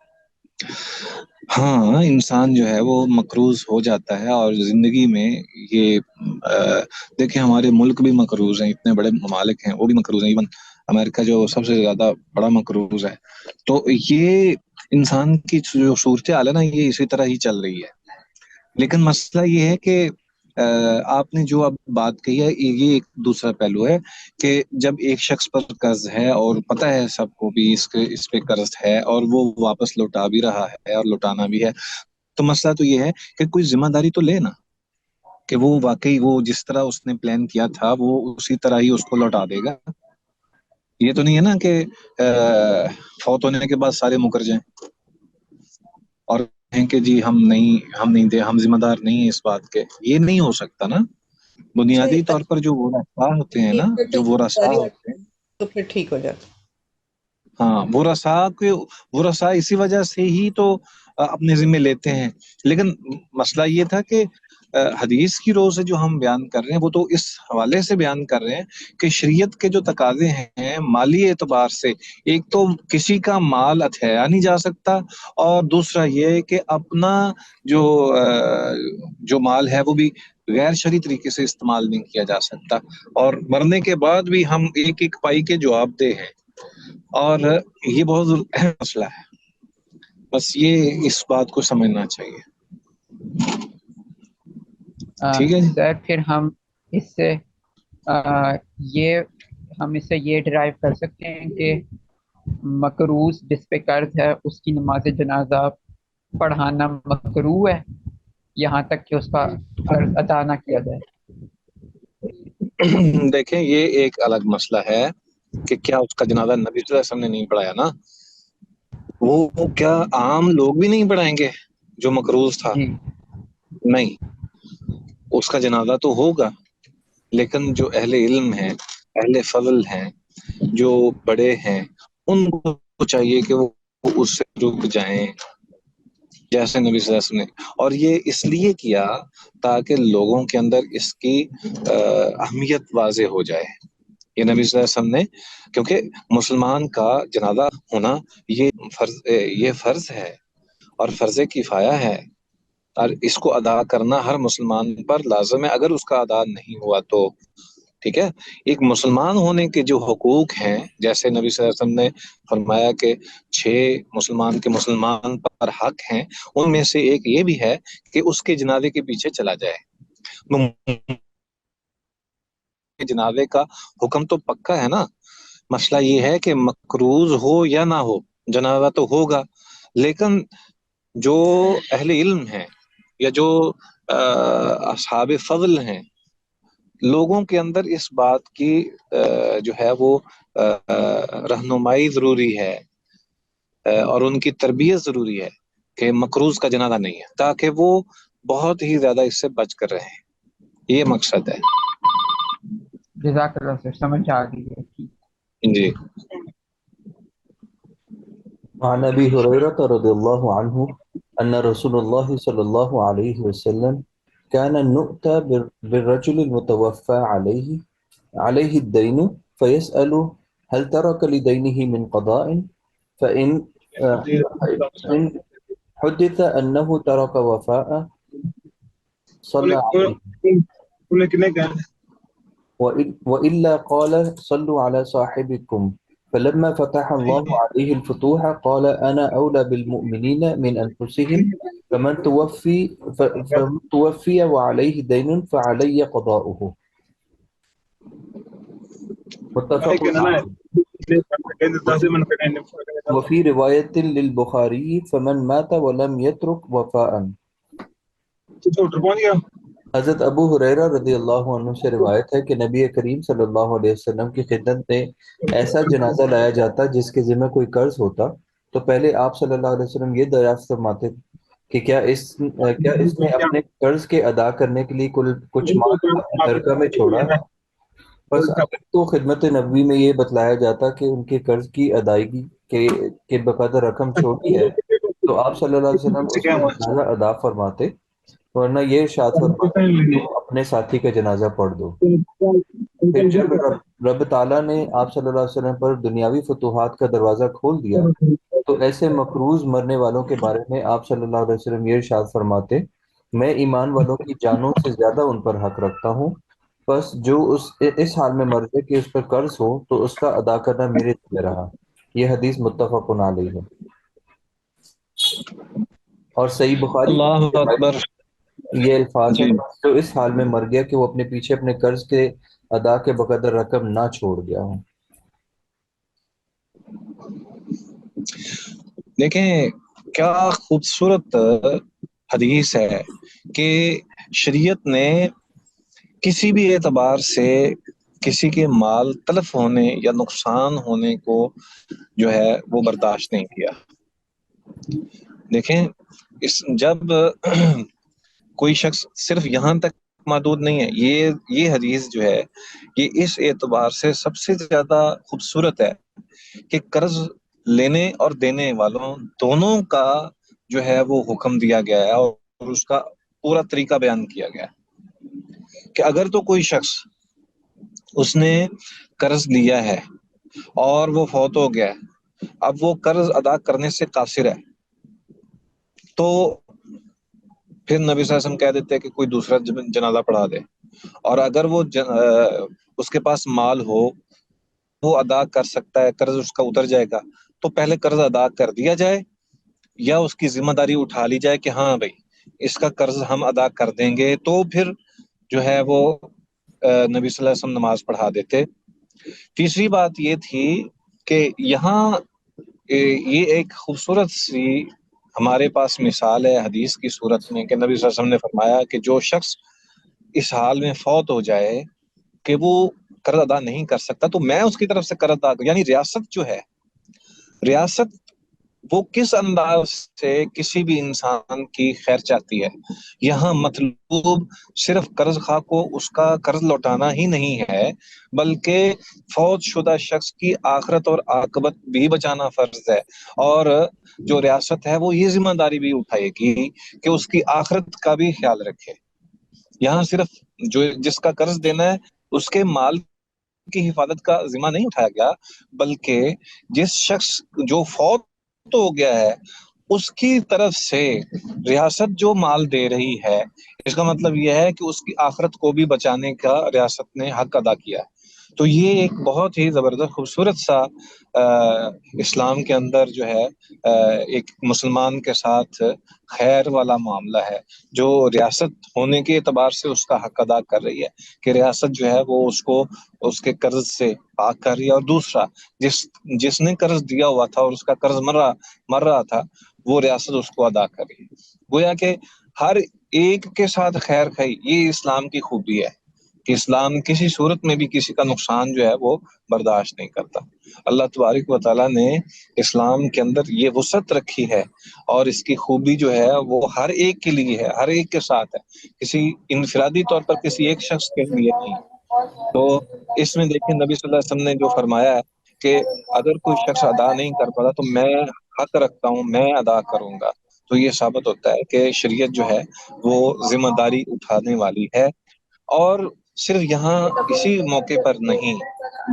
ہاں انسان جو ہے وہ مقروض ہو جاتا ہے، اور زندگی میں یہ دیکھیں ہمارے ملک بھی مقروض ہیں، اتنے بڑے ممالک ہیں وہ بھی مقروض ہیں، ایون امریکہ جو سب سے زیادہ بڑا مقروض ہے، تو یہ انسان کی جو صورتحال ہے نا یہ اسی طرح ہی چل رہی ہے۔ لیکن مسئلہ یہ ہے کہ آپ نے جو اب بات کہی ہے یہ ایک دوسرا پہلو ہے کہ جب ایک شخص پر قرض ہے اور پتہ ہے سب کو بھی اس پہ قرض ہے اور وہ واپس لوٹا بھی رہا ہے اور لوٹانا بھی ہے، تو مسئلہ تو یہ ہے کہ کوئی ذمہ داری تو لے نا، کہ وہ واقعی وہ جس طرح اس نے پلان کیا تھا وہ اسی طرح ہی اس کو لوٹا دے گا۔ یہ تو نہیں ہے نا کہ فوت ہونے کے بعد سارے مکر جائیں اور کہیں کہ جی ہم نہیں دے، ہم ذمہ دار نہیں ہیں اس بات کے، یہ نہیں ہو سکتا نا۔ اچھا بنیادی طور پر جو ورثاء ہوتے ہیں نا، جو ورثاء ہوتے ہیں، تو پھر ٹھیک ہو جاتا۔ ہاں ورثاء اسی وجہ سے ہی تو اپنے ذمہ لیتے ہیں۔ لیکن مسئلہ یہ تھا کہ حدیث کی رو سے جو ہم بیان کر رہے ہیں وہ تو اس حوالے سے بیان کر رہے ہیں کہ شریعت کے جو تقاضے ہیں مالی اعتبار سے، ایک تو کسی کا مال ہتھیایا نہیں جا سکتا، اور دوسرا یہ کہ اپنا جو مال ہے وہ بھی غیر شرعی طریقے سے استعمال نہیں کیا جا سکتا، اور مرنے کے بعد بھی ہم ایک ایک پائی کے جواب دہ ہیں، اور یہ بہت اہم مسئلہ ہے۔ بس یہ اس بات کو سمجھنا چاہیے۔ ٹھیک ہے جی۔ سر پھر ہم اس سے یہ یہ ڈرائیو کر سکتے ہیں کہ مقروض جس پہ قرض ہے اس کی نماز جنازہ پڑھانا مکروہ ہے یہاں تک کہ اس کا قرض ادا نہ کیا جائے۔ دیکھیں یہ ایک الگ مسئلہ ہے کہ کیا اس کا جنازہ نبی صلی اللہ علیہ وسلم نے نہیں پڑھایا نا، وہ کیا عام لوگ بھی نہیں پڑھائیں گے جو مقروض تھا؟ جی نہیں، اس کا جنازہ تو ہوگا، لیکن جو اہل علم ہیں، اہل فضل ہیں، جو بڑے ہیں، ان کو چاہیے کہ وہ اس سے رک جائیں جیسے نبی صلی اللہ علیہ وسلم نے، اور یہ اس لیے کیا تاکہ لوگوں کے اندر اس کی اہمیت واضح ہو جائے۔ یہ نبی صلی اللہ علیہ وسلم نے، کیونکہ مسلمان کا جنازہ ہونا یہ فرض ہے اور فرض کفایہ ہے، اور اس کو ادا کرنا ہر مسلمان پر لازم ہے، اگر اس کا ادا نہیں ہوا تو ٹھیک ہے۔ ایک مسلمان ہونے کے جو حقوق ہیں، جیسے نبی صلی اللہ علیہ وسلم نے فرمایا کہ 6 مسلمان پر حق ہیں، ان میں سے ایک یہ بھی ہے کہ اس کے جنازے کے پیچھے چلا جائے۔ جنازے کا حکم تو پکا ہے نا، مسئلہ یہ ہے کہ مقروض ہو یا نہ ہو جنازہ تو ہوگا، لیکن جو اہل علم ہیں یا جو اصحاب فضل ہیں، لوگوں کے اندر اس بات کی جو ہے وہ رہنمائی ضروری ہے اور ان کی تربیت ضروری ہے کہ مقروض کا جنازہ نہیں ہے، تاکہ وہ بہت ہی زیادہ اس سے بچ کر رہیں۔ یہ مقصد ہے۔ جزاک اللہ سر، سمجھ آ گئی ہے۔ جی عن أبي هريرة رضي الله عنه أن رسول الله صلى الله عليه وسلم كان نؤتى بالرجل المتوفى عليه الدين فيسأل هل ترك لدينه من قضاء فإن فإن حدث أنه ترك وفاء صلى عليه وإلا قال صلوا على صاحبكم فلما فتح الله عليه الفتوح قال أنا أولى بالمؤمنين من أنفسهم فمن توفي وعليه دين فعلي قضاؤه متفق عليه. وفي رواية للبخاري فمن مات ولم يترك وفاء. حضرت ابو ہریرہ رضی اللہ عنہ سے روایت ہے کہ نبی کریم صلی اللہ علیہ وسلم کی خدمت میں ایسا جنازہ لایا جاتا جس کے ذمہ کوئی قرض ہوتا تو پہلے آپ صلی اللہ علیہ وسلم یہ دریافت فرماتے کہ کیا اس نے اپنے قرض کے ادا کرنے کے لیے کچھ مال اپنے ترکہ میں چھوڑا ہے. بس تو خدمت نبوی میں یہ بتلایا جاتا کہ ان کے قرض کی ادائیگی کے بقدر رقم چھوڑی ہے تو آپ صلی اللہ علیہ وسلم اس کا جنازہ ادا فرماتے ورنہ یہ ارشاد فرماتے کہ تم اپنے ساتھی کا جنازہ پڑھ دو. پھر جب رب تعالیٰ نے آپ صلی اللہ علیہ وسلم پر دنیاوی فتوحات کا دروازہ کھول دیا تو ایسے مقروض مرنے والوں کے بارے میں آپ صلی اللہ علیہ وسلم یہ ارشاد فرماتے میں ایمان والوں کی جانوں سے زیادہ ان پر حق رکھتا ہوں بس جو اس حال میں مر جائے کہ اس پر قرض ہو تو اس کا ادا کرنا میرے ذمہ رہا. یہ حدیث متفق علیہ ہے. اور صحیح بخاری اللہ اکبر. یہ الفاظ ہیں جو اس حال میں مر گیا کہ وہ اپنے پیچھے اپنے قرض کے ادا کے بقدر رقم نہ چھوڑ گیا ہوں. دیکھیں کیا خوبصورت حدیث ہے کہ شریعت نے کسی بھی اعتبار سے کسی کے مال تلف ہونے یا نقصان ہونے کو جو ہے وہ برداشت نہیں کیا. دیکھیں جب کوئی شخص صرف یہاں تک محدود نہیں ہے، یہ حدیث جو ہے یہ اس اعتبار سے سب سے زیادہ خوبصورت ہے کہ قرض لینے اور دینے والوں دونوں کا جو ہے وہ حکم دیا گیا ہے اور اس کا پورا طریقہ بیان کیا گیا ہے کہ اگر تو کوئی شخص اس نے قرض لیا ہے اور وہ فوت ہو گیا ہے، اب وہ قرض ادا کرنے سے قاصر ہے تو پھر نبی صلی اللہ علیہ وسلم کہہ دیتے ہیں کہ کوئی دوسرا جنازہ پڑھا دے، اور اگر وہ اس کے پاس مال ہو وہ ادا کر سکتا ہے، قرض اس کا اتر جائے گا تو پہلے قرض ادا کر دیا جائے یا اس کی ذمہ داری اٹھا لی جائے کہ ہاں بھائی اس کا قرض ہم ادا کر دیں گے، تو پھر جو ہے وہ نبی صلی اللہ علیہ وسلم نماز پڑھا دیتے. تیسری بات یہ تھی کہ یہاں یہ ایک خوبصورت سی ہمارے پاس مثال ہے حدیث کی صورت میں کہ نبی صلی اللہ علیہ وسلم نے فرمایا کہ جو شخص اس حال میں فوت ہو جائے کہ وہ قرض ادا نہیں کر سکتا تو میں اس کی طرف سے قرض ادا، یعنی ریاست جو ہے، ریاست وہ کس انداز سے کسی بھی انسان کی خیر چاہتی ہے. یہاں مطلوب صرف قرض خواہ کو اس کا قرض لوٹانا ہی نہیں ہے بلکہ فوت شدہ شخص کی آخرت اور عاقبت بھی بچانا فرض ہے، اور جو ریاست ہے وہ یہ ذمہ داری بھی اٹھائے گی کہ اس کی آخرت کا بھی خیال رکھے. یہاں صرف جس کا قرض دینا ہے اس کے مال کی حفاظت کا ذمہ نہیں اٹھایا گیا بلکہ جس شخص جو فوت ہو گیا ہے اس کی طرف سے ریاست جو مال دے رہی ہے اس کا مطلب یہ ہے کہ اس کی آخرت کو بھی بچانے کا ریاست نے حق ادا کیا ہے. تو یہ ایک بہت ہی زبردست خوبصورت سا اسلام کے اندر جو ہے ایک مسلمان کے ساتھ خیر والا معاملہ ہے جو ریاست ہونے کے اعتبار سے اس کا حق ادا کر رہی ہے کہ ریاست جو ہے وہ اس کو اس کے قرض سے پاک کر رہی ہے، اور دوسرا جس نے قرض دیا ہوا تھا اور اس کا قرض مر رہا تھا وہ ریاست اس کو ادا کر رہی ہے. گویا کہ ہر ایک کے ساتھ خیر خواہی، یہ اسلام کی خوبی ہے کہ اسلام کسی صورت میں بھی کسی کا نقصان جو ہے وہ برداشت نہیں کرتا. اللہ تبارک و تعالیٰ نے اسلام کے اندر یہ وسعت رکھی ہے اور اس کی خوبی جو ہے وہ ہر ایک کے لیے ہے، ہر ایک کے ساتھ ہے، کسی انفرادی طور پر کسی ایک شخص کے لیے نہیں. تو اس میں دیکھیں نبی صلی اللہ علیہ وسلم نے جو فرمایا ہے کہ اگر کوئی شخص ادا نہیں کر پاتا تو میں حق رکھتا ہوں میں ادا کروں گا، تو یہ ثابت ہوتا ہے کہ شریعت جو ہے وہ ذمہ داری اٹھانے والی ہے۔ اور صرف یہاں اسی موقع پر نہیں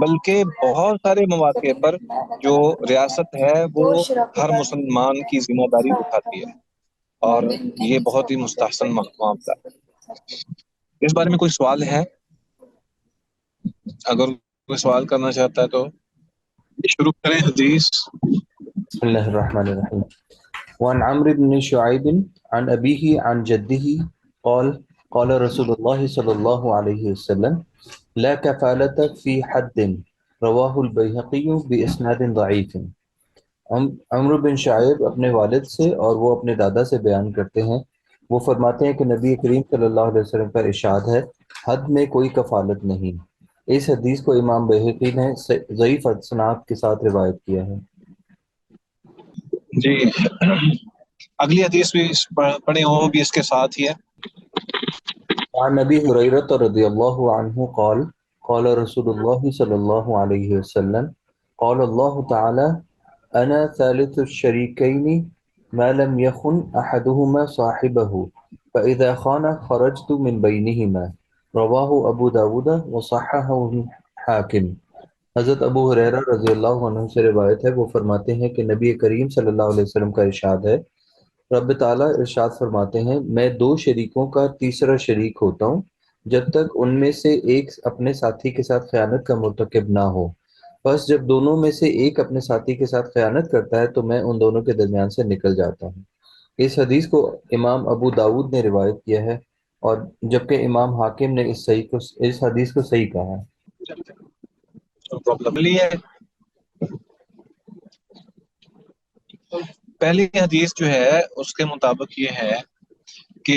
بلکہ بہت سارے مواقع پر جو ریاست ہے وہ ہر مسلمان کی ذمہ داری اٹھاتی ہے، اور یہ بہت ہی مستحسن معاملہ ہے۔ اس بارے میں کوئی سوال ہے؟ اگر کوئی سوال کرنا چاہتا ہے تو شروع کریں حدیث۔ بسم الله الرحمن الرحيم. وعن عمرو بن شعيب عن أبيه عن جده قال قال رسول الله صلى الله عليه وسلم لا كفالة في حد، رواه البيهقي بإسناد ضعيف۔ عمرو بن شعیب اپنے والد سے اور وہ اپنے دادا سے بیان کرتے ہیں، وہ فرماتے ہیں کہ نبی کریم صلی اللہ علیہ وسلم کا ارشاد ہے حد میں کوئی کفالت نہیں۔ اس حدیث کو امام بیہقی نے ضعیف اسناد کے ساتھ روایت کیا ہے۔ جی اگلی حدیث بھی پڑھیں، وہ بھی اس کے ساتھ ہی ہے۔ عن ابی ہریرہ رضی اللہ عنہ قال قال رسول اللہ صلی اللہ علیہ وسلم قال اللہ تعالی انا ثالث الشریکین ما لم يخن احدهما صاحبه فاذا خان خرجت من بینهما، رواہ ابو داود وصححہ حاکم۔ حضرت ابو ہریرہ رضی اللہ عنہ سے روایت ہے، وہ فرماتے ہیں کہ نبی کریم صلی اللہ علیہ وسلم کا ارشاد ہے، رب تعالیٰ ارشاد فرماتے ہیں میں دو شریکوں کا تیسرا شریک ہوتا ہوں جب تک ان میں سے ایک اپنے ساتھی کے ساتھ خیانت کا مرتکب نہ ہو، بس جب دونوں میں سے ایک اپنے ساتھی کے ساتھ خیانت کرتا ہے تو میں ان دونوں کے درمیان سے نکل جاتا ہوں۔ اس حدیث کو امام ابو داود نے روایت کیا ہے، اور جبکہ امام حاکم نے اس حدیث کو صحیح کہا ہے۔ پہلی حدیث جو ہے اس کے مطابق یہ ہے کہ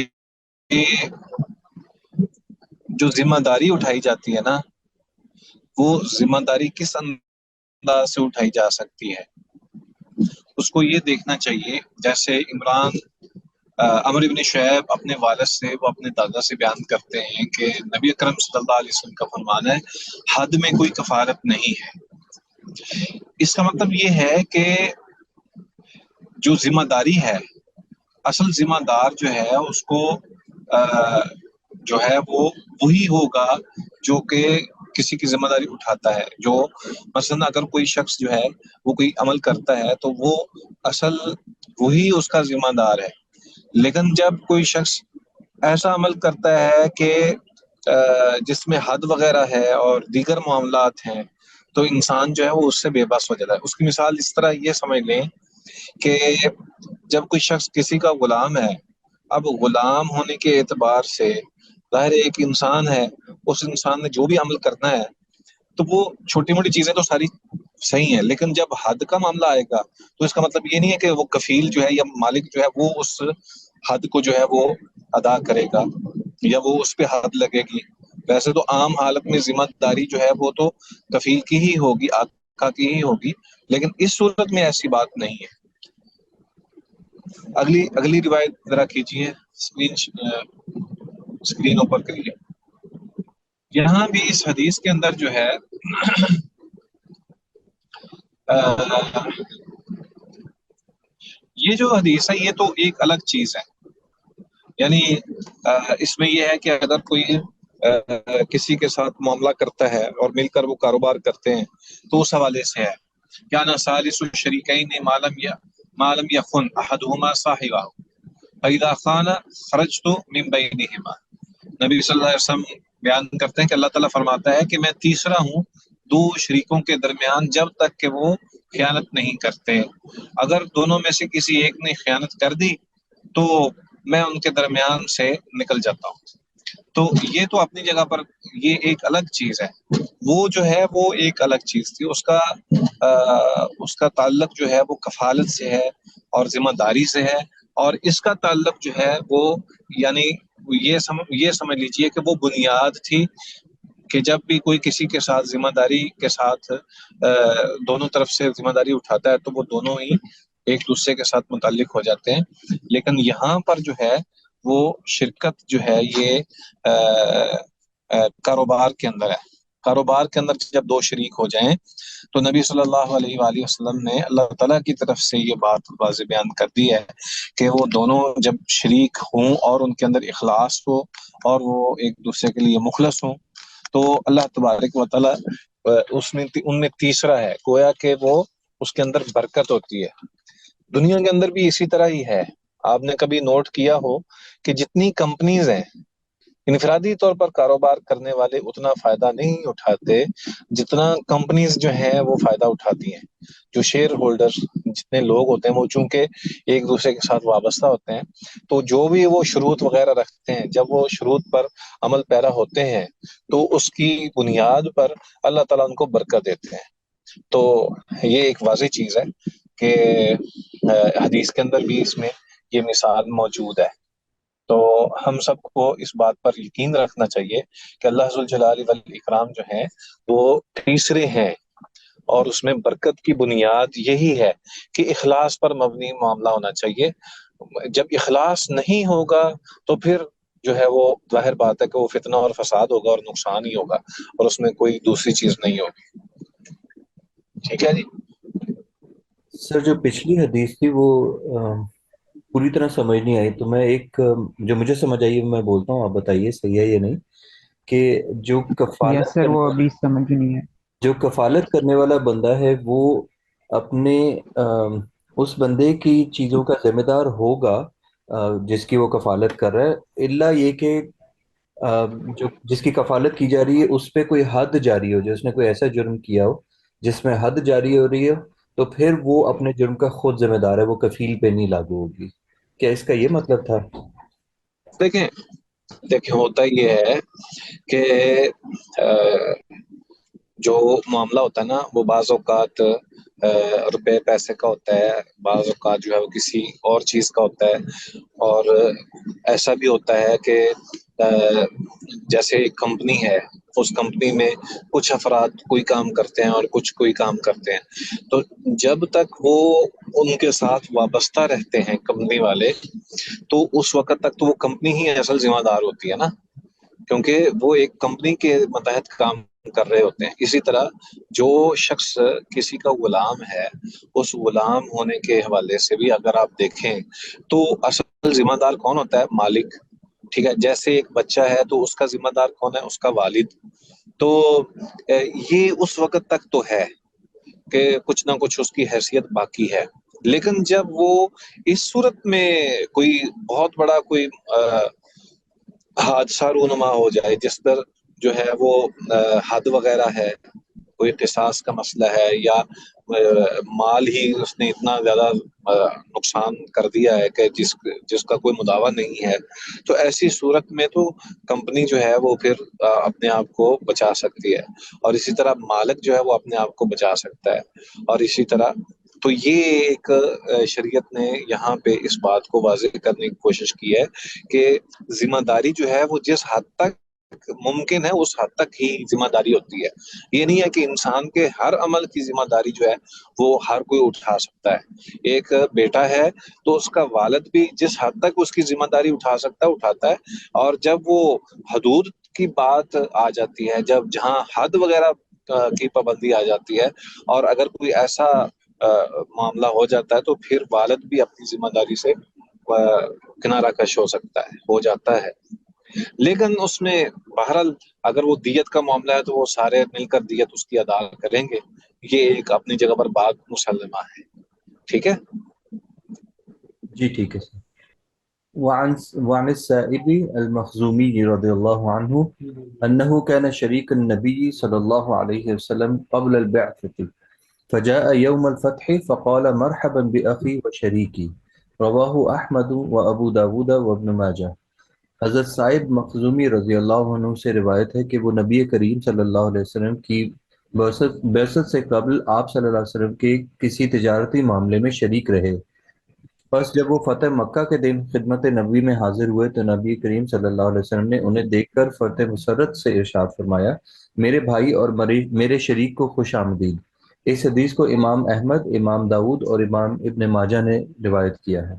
جو ذمہ داری اٹھائی جاتی ہے نا، وہ ذمہ داری کس انداز سے اٹھائی جا سکتی ہے، اس کو یہ دیکھنا چاہیے۔ جیسے عمرو بن شعیب اپنے والد سے، وہ اپنے دادا سے بیان کرتے ہیں کہ نبی اکرم صلی اللہ علیہ وسلم کا فرمان ہے حد میں کوئی کفارت نہیں ہے۔ اس کا مطلب یہ ہے کہ جو ذمہ داری ہے، اصل ذمہ دار جو ہے اس کو جو ہے وہ وہی ہوگا جو کہ کسی کی ذمہ داری اٹھاتا ہے۔ جو مثلا اگر کوئی شخص جو ہے وہ کوئی عمل کرتا ہے تو وہ اصل وہی اس کا ذمہ دار ہے، لیکن جب کوئی شخص ایسا عمل کرتا ہے کہ جس میں حد وغیرہ ہے اور دیگر معاملات ہیں تو انسان جو ہے وہ اس سے بے بس ہو جاتا ہے۔ اس کی مثال اس طرح یہ سمجھ لیں کہ جب کوئی شخص کسی کا غلام ہے، اب غلام ہونے کے اعتبار سے ظاہر ایک انسان ہے، اس انسان نے جو بھی عمل کرنا ہے تو وہ چھوٹی موٹی چیزیں تو ساری صحیح ہیں، لیکن جب حد کا معاملہ آئے گا تو اس کا مطلب یہ نہیں ہے کہ وہ کفیل جو ہے یا مالک جو ہے وہ اس حد کو جو ہے وہ ادا کرے گا یا وہ اس پہ حد لگے گی۔ ویسے تو عام حالت میں ذمہ داری جو ہے وہ تو کفیل کی ہی ہوگی، آقا کی ہی ہوگی، لیکن اس صورت میں ایسی بات نہیں ہے۔ اگلی روایت ذرا کیجیے، اسکرین اوپر کریے۔ یہاں بھی اس حدیث کے اندر جو ہے یہ جو حدیث ہے یہ تو ایک الگ چیز ہے، یعنی اس میں یہ ہے کہ اگر کوئی کسی کے ساتھ معاملہ کرتا ہے اور مل کر وہ کاروبار کرتے ہیں تو اس حوالے سے ہے کیا نا ثالث الشریکین معلوم یخن احدہما صاحبہ فاذا خان خرجت من بینہما۔ نبی صلی اللہ علیہ وسلم بیان کرتے ہیں کہ اللہ تعالیٰ فرماتا ہے کہ میں تیسرا ہوں دو شریکوں کے درمیان جب تک کہ وہ خیانت نہیں کرتے، اگر دونوں میں سے کسی ایک نے خیانت کر دی تو میں ان کے درمیان سے نکل جاتا ہوں۔ تو یہ تو اپنی جگہ پر یہ ایک الگ چیز ہے، وہ جو ہے وہ ایک الگ چیز تھی، اس کا تعلق جو ہے وہ کفالت سے ہے اور ذمہ داری سے ہے، اور اس کا تعلق جو ہے وہ یعنی یہ سمجھ لیجئے کہ وہ بنیاد تھی کہ جب بھی کوئی کسی کے ساتھ ذمہ داری کے ساتھ دونوں طرف سے ذمہ داری اٹھاتا ہے تو وہ دونوں ہی ایک دوسرے کے ساتھ متعلق ہو جاتے ہیں۔ لیکن یہاں پر جو ہے وہ شرکت جو ہے یہ کاروبار کے اندر ہے، کاروبار کے اندر جب دو شریک ہو جائیں تو نبی صلی اللہ علیہ وآلہ وسلم نے اللہ تعالیٰ کی طرف سے یہ بات واضح بیان کر دی ہے کہ وہ دونوں جب شریک ہوں اور ان کے اندر اخلاص ہو اور وہ ایک دوسرے کے لیے مخلص ہوں تو اللہ تبارک و تعالیٰ ان میں تیسرا ہے، گویا کہ وہ اس کے اندر برکت ہوتی ہے۔ دنیا کے اندر بھی اسی طرح ہی ہے۔ آپ نے کبھی نوٹ کیا ہو کہ جتنی کمپنیز ہیں، انفرادی طور پر کاروبار کرنے والے اتنا فائدہ نہیں اٹھاتے جتنا کمپنیز جو ہیں وہ فائدہ اٹھاتی ہیں۔ جو شیئر ہولڈر جتنے لوگ ہوتے ہیں وہ چونکہ ایک دوسرے کے ساتھ وابستہ ہوتے ہیں، تو جو بھی وہ شروط وغیرہ رکھتے ہیں، جب وہ شروط پر عمل پیرا ہوتے ہیں تو اس کی بنیاد پر اللہ تعالیٰ ان کو برکت دیتے ہیں۔ تو یہ ایک واضح چیز ہے کہ حدیث کے اندر بھی اس میں یہ مثال موجود ہے۔ تو ہم سب کو اس بات پر یقین رکھنا چاہیے کہ اللہ ذوالجلال والاکرام جو ہیں وہ تیسرے ہیں، اور اس میں برکت کی بنیاد یہی ہے کہ اخلاص پر مبنی معاملہ ہونا چاہیے۔ جب اخلاص نہیں ہوگا تو پھر جو ہے وہ ظاہر بات ہے کہ وہ فتنہ اور فساد ہوگا اور نقصان ہی ہوگا، اور اس میں کوئی دوسری چیز نہیں ہوگی۔ ٹھیک ہے جی۔ سر جو پچھلی حدیث تھی وہ پوری طرح سمجھ نہیں آئی، تو میں ایک جو مجھے سمجھ آئی میں بولتا ہوں، آپ بتائیے صحیح ہے یا نہیں، کہ جو یس سر، وہ ابھی سمجھ ہی نہیں ہے۔ جو کفالت کرنے والا بندہ ہے وہ اپنے اس بندے کی چیزوں کا ذمہ دار ہوگا جس کی وہ کفالت کر رہا ہے، الا یہ کہ جو جس کی کفالت کی جا رہی ہے اس پہ کوئی حد جاری ہو جائے، اس نے کوئی ایسا جرم کیا ہو جس میں حد جاری ہو رہی ہو، تو پھر وہ اپنے جرم کا خود ذمہ دار ہے، وہ کفیل پہ نہیں لاگو ہوگی۔ کیا اس کا یہ مطلب تھا؟ دیکھیں ہوتا یہ ہے کہ جو معاملہ ہوتا ہے نا وہ بعض اوقات روپے پیسے کا ہوتا ہے، بعض اوقات جو ہے وہ کسی اور چیز کا ہوتا ہے، اور ایسا بھی ہوتا ہے کہ جیسے ایک کمپنی ہے، اس کمپنی میں کچھ افراد کوئی کام کرتے ہیں اور کچھ کوئی کام کرتے ہیں، تو جب تک وہ ان کے ساتھ وابستہ رہتے ہیں کمپنی والے، تو اس وقت تک تو وہ کمپنی ہی اصل ذمہ دار ہوتی ہے نا، کیونکہ وہ ایک کمپنی کے متحد کام کر رہے ہوتے ہیں۔ اسی طرح جو شخص کسی کا غلام ہے، اس غلام ہونے کے حوالے سے بھی اگر آپ دیکھیں تو اصل ذمہ دار کون ہوتا ہے؟ مالک۔ ٹھیک ہے، جیسے ایک بچہ ہے تو اس کا ذمہ دار کون ہے؟ اس کا والد۔ تو یہ اس وقت تک تو ہے کہ کچھ نہ کچھ اس کی حیثیت باقی ہے، لیکن جب وہ اس صورت میں کوئی بہت بڑا کوئی حادثہ رونما ہو جائے، جس پر جو ہے وہ حد وغیرہ ہے، کوئی قصاص کا مسئلہ ہے، یا مال ہی اس نے اتنا زیادہ نقصان کر دیا ہے کہ جس کا کوئی مداوع نہیں ہے، تو ایسی صورت میں تو کمپنی جو ہے وہ پھر اپنے آپ کو بچا سکتی ہے، اور اسی طرح مالک جو ہے وہ اپنے آپ کو بچا سکتا ہے۔ اور اسی طرح تو یہ ایک شریعت نے یہاں پہ اس بات کو واضح کرنے کی کوشش کی ہے کہ ذمہ داری جو ہے وہ جس حد تک ممکن ہے اس حد تک ہی ذمہ داری ہوتی ہے۔ یہ نہیں ہے کہ انسان کے ہر عمل کی ذمہ داری جو ہے وہ ہر کوئی اٹھا سکتا ہے۔ ایک بیٹا ہے تو اس کا والد بھی جس حد تک اس کی ذمہ داری اٹھا سکتا ہے اٹھاتا ہے، اور جب وہ حدود کی بات آ جاتی ہے، جہاں حد وغیرہ کی پابندی آ جاتی ہے، اور اگر کوئی ایسا معاملہ ہو جاتا ہے تو پھر والد بھی اپنی ذمہ داری سے کنارہ کش ہو جاتا ہے۔ لیکن اس میں بہرحال اگر وہ دیت کا معاملہ ہے تو وہ سارے مل کر دیت اس کی ادا کریں گے، یہ ایک اپنی جگہ پر بات مسلمہ ہے۔ ٹھیک ہے جی ٹھیک ہے سر۔ وعن السائب المخزومی رضی اللہ عنہ انه كان شريك النبي صلى الله عليه وسلم قبل البعثة فجاء يوم الفتح فقال مرحبا بأخي وشريكي، رواه احمد وابو داود وابن ماجہ۔ حضرت سائب مخزومی رضی اللہ عنہ سے روایت ہے کہ وہ نبی کریم صلی اللہ علیہ وسلم کی بعثت سے قبل آپ صلی اللہ علیہ وسلم کے کسی تجارتی معاملے میں شریک رہے۔ بس جب وہ فتح مکہ کے دن خدمت نبی میں حاضر ہوئے تو نبی کریم صلی اللہ علیہ وسلم نے انہیں دیکھ کر فتح مسرت سے ارشاد فرمایا، میرے بھائی اور میرے شریک کو خوش آمدید۔ اس حدیث کو امام احمد، امام داود اور امام ابن ماجہ نے روایت کیا ہے۔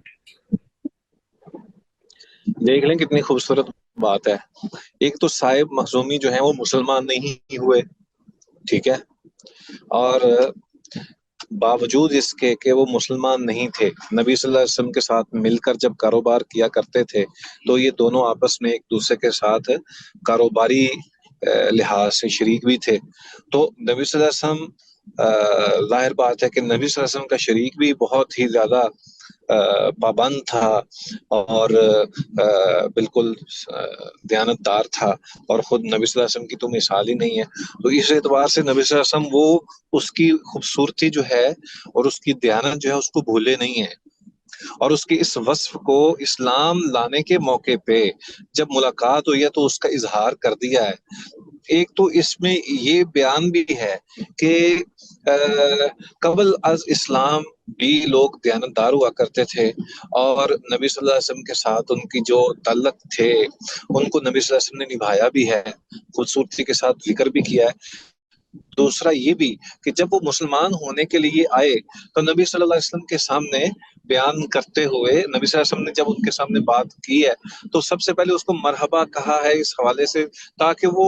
دیکھ لیں کتنی خوبصورت بات ہے. ایک تو صاحب مخزومی جو ہیں وہ مسلمان نہیں ہوئے, ٹھیک ہے, اور باوجود اس کے کہ وہ مسلمان نہیں تھے, نبی صلی اللہ علیہ وسلم کے ساتھ مل کر جب کاروبار کیا کرتے تھے تو یہ دونوں آپس میں ایک دوسرے کے ساتھ کاروباری لحاظ سے شریک بھی تھے. تو نبی صلی اللہ علیہ وسلم ظاہر بات ہے کہ نبی صلی اللہ علیہ وسلم کا شریک بھی بہت ہی زیادہ پابند تھا اور بالکل دیانتدار تھا, اور خود نبی صلی اللہ علیہ وسلم کی تو مثال ہی نہیں ہے. تو اس اعتبار سے نبی صلی اللہ علیہ وسلم وہ اس کی خوبصورتی جو ہے اور اس کی دیانت جو ہے اس کو بھولے نہیں ہیں, اور اس کے اس وصف کو اسلام لانے کے موقع پہ جب ملاقات ہوئی ہے تو اس کا اظہار کر دیا ہے. ایک تو اس میں یہ بیان بھی ہے کہ قبل از اسلام بھی لوگ دیانتدار ہوا کرتے تھے, اور نبی صلی اللہ علیہ وسلم کے ساتھ ان کی جو تعلق تھے ان کو نبی صلی اللہ علیہ وسلم نے نبھایا بھی ہے, خوبصورتی کے ساتھ ذکر بھی کیا ہے. دوسرا یہ بھی کہ جب وہ مسلمان ہونے کے لیے آئے تو نبی صلی اللہ علیہ وسلم کے سامنے بیان کرتے ہوئے نبی صلی اللہ علیہ وسلم نے جب ان کے سامنے بات کی ہے تو سب سے پہلے اس کو مرحبا کہا ہے اس حوالے سے تاکہ وہ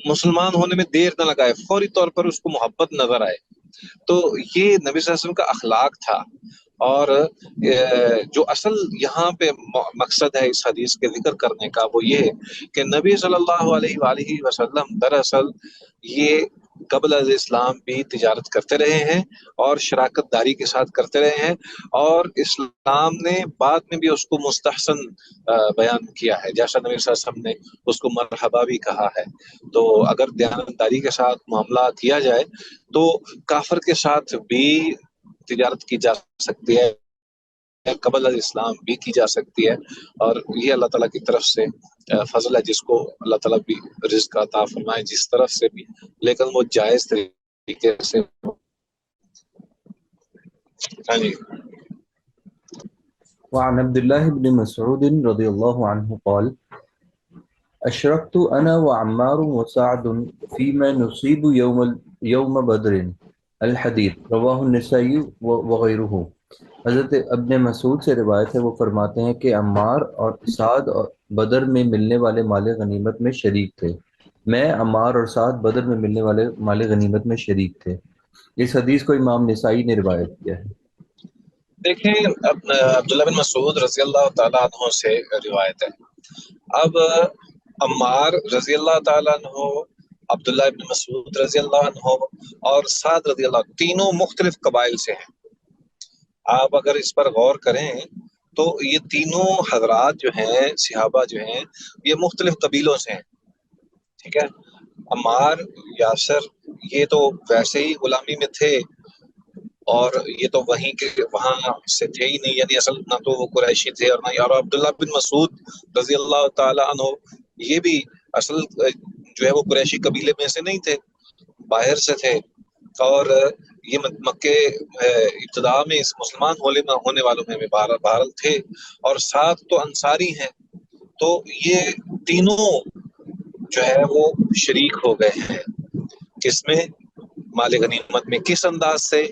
مسلمان ہونے میں دیر نہ لگائے, فوری طور پر اس کو محبت نظر آئے. تو یہ نبی صلی اللہ علیہ وسلم کا اخلاق تھا. اور جو اصل یہاں پہ مقصد ہے اس حدیث کے ذکر کرنے کا وہ یہ کہ نبی صلی اللہ علیہ وآلہ وسلم دراصل یہ قبل از اسلام بھی تجارت کرتے رہے ہیں اور شراکت داری کے ساتھ کرتے رہے ہیں, اور اسلام نے بعد میں بھی اس کو مستحسن بیان کیا ہے, جیسا نبی صلی اللہ علیہ وسلم نے اس کو مرحبا بھی کہا ہے. تو اگر دیانتداری کے ساتھ معاملہ کیا جائے تو کافر کے ساتھ بھی تجارت کی جا سکتی ہے, قبل از اسلام بھی کی جا سکتی ہے, اور یہ اللہ تعالیٰ کی طرف سے فضل ہے جس کو اللہ تعالیٰ بھی رزق عطا فرمائے جس طرف سے بھی, لیکن وہ جائز طریقے سے. ہاں جی. وعن عبد الله بن مسعود رضي الله عنه قال أشركت أنا وعمار وسعد فيما نصيب يوم بدر الحديث رواه النسائي وغيره. حضرت ابن مسعود سے روایت ہے, وہ فرماتے ہیں کہ عمار اور سعد بدر میں ملنے والے مال غنیمت میں شریک تھے. میں عمار اور سعد بدر میں ملنے والے مال غنیمت میں شریک تھے. اس حدیث کو امام نسائی نے روایت کیا ہے. دیکھیں عبداللہ بن مسعود رضی اللہ تعالیٰ عنہ سے روایت ہے. اب عمار رضی اللہ تعالیٰ عنہ, عبداللہ بن مسعود رضی اللہ عنہ اور سعد رضی اللہ, تینوں مختلف قبائل سے ہیں. آپ اگر اس پر غور کریں تو یہ تینوں حضرات جو ہیں صحابہ جو ہیں یہ مختلف قبیلوں سے ہیں, ٹھیک ہے. عمار, یاسر یہ تو ویسے ہی غلامی میں تھے اور یہ تو وہیں کے وہاں سے تھے ہی نہیں, یعنی اصل نہ تو وہ قریشی تھے اور نہ, اور عبداللہ بن مسعود رضی اللہ تعالی عنہ یہ بھی اصل جو ہے وہ قریشی قبیلے میں سے نہیں تھے, باہر سے تھے, اور یہ مکے ابتدا میں اس مسلمان ہونے والوں میں بہرحال تھے, اور ساتھ تو انصاری ہیں. تو یہ تینوں جو ہے وہ شریک ہو گئے ہیں کس میں, مال غنیمت میں. کس انداز سے؟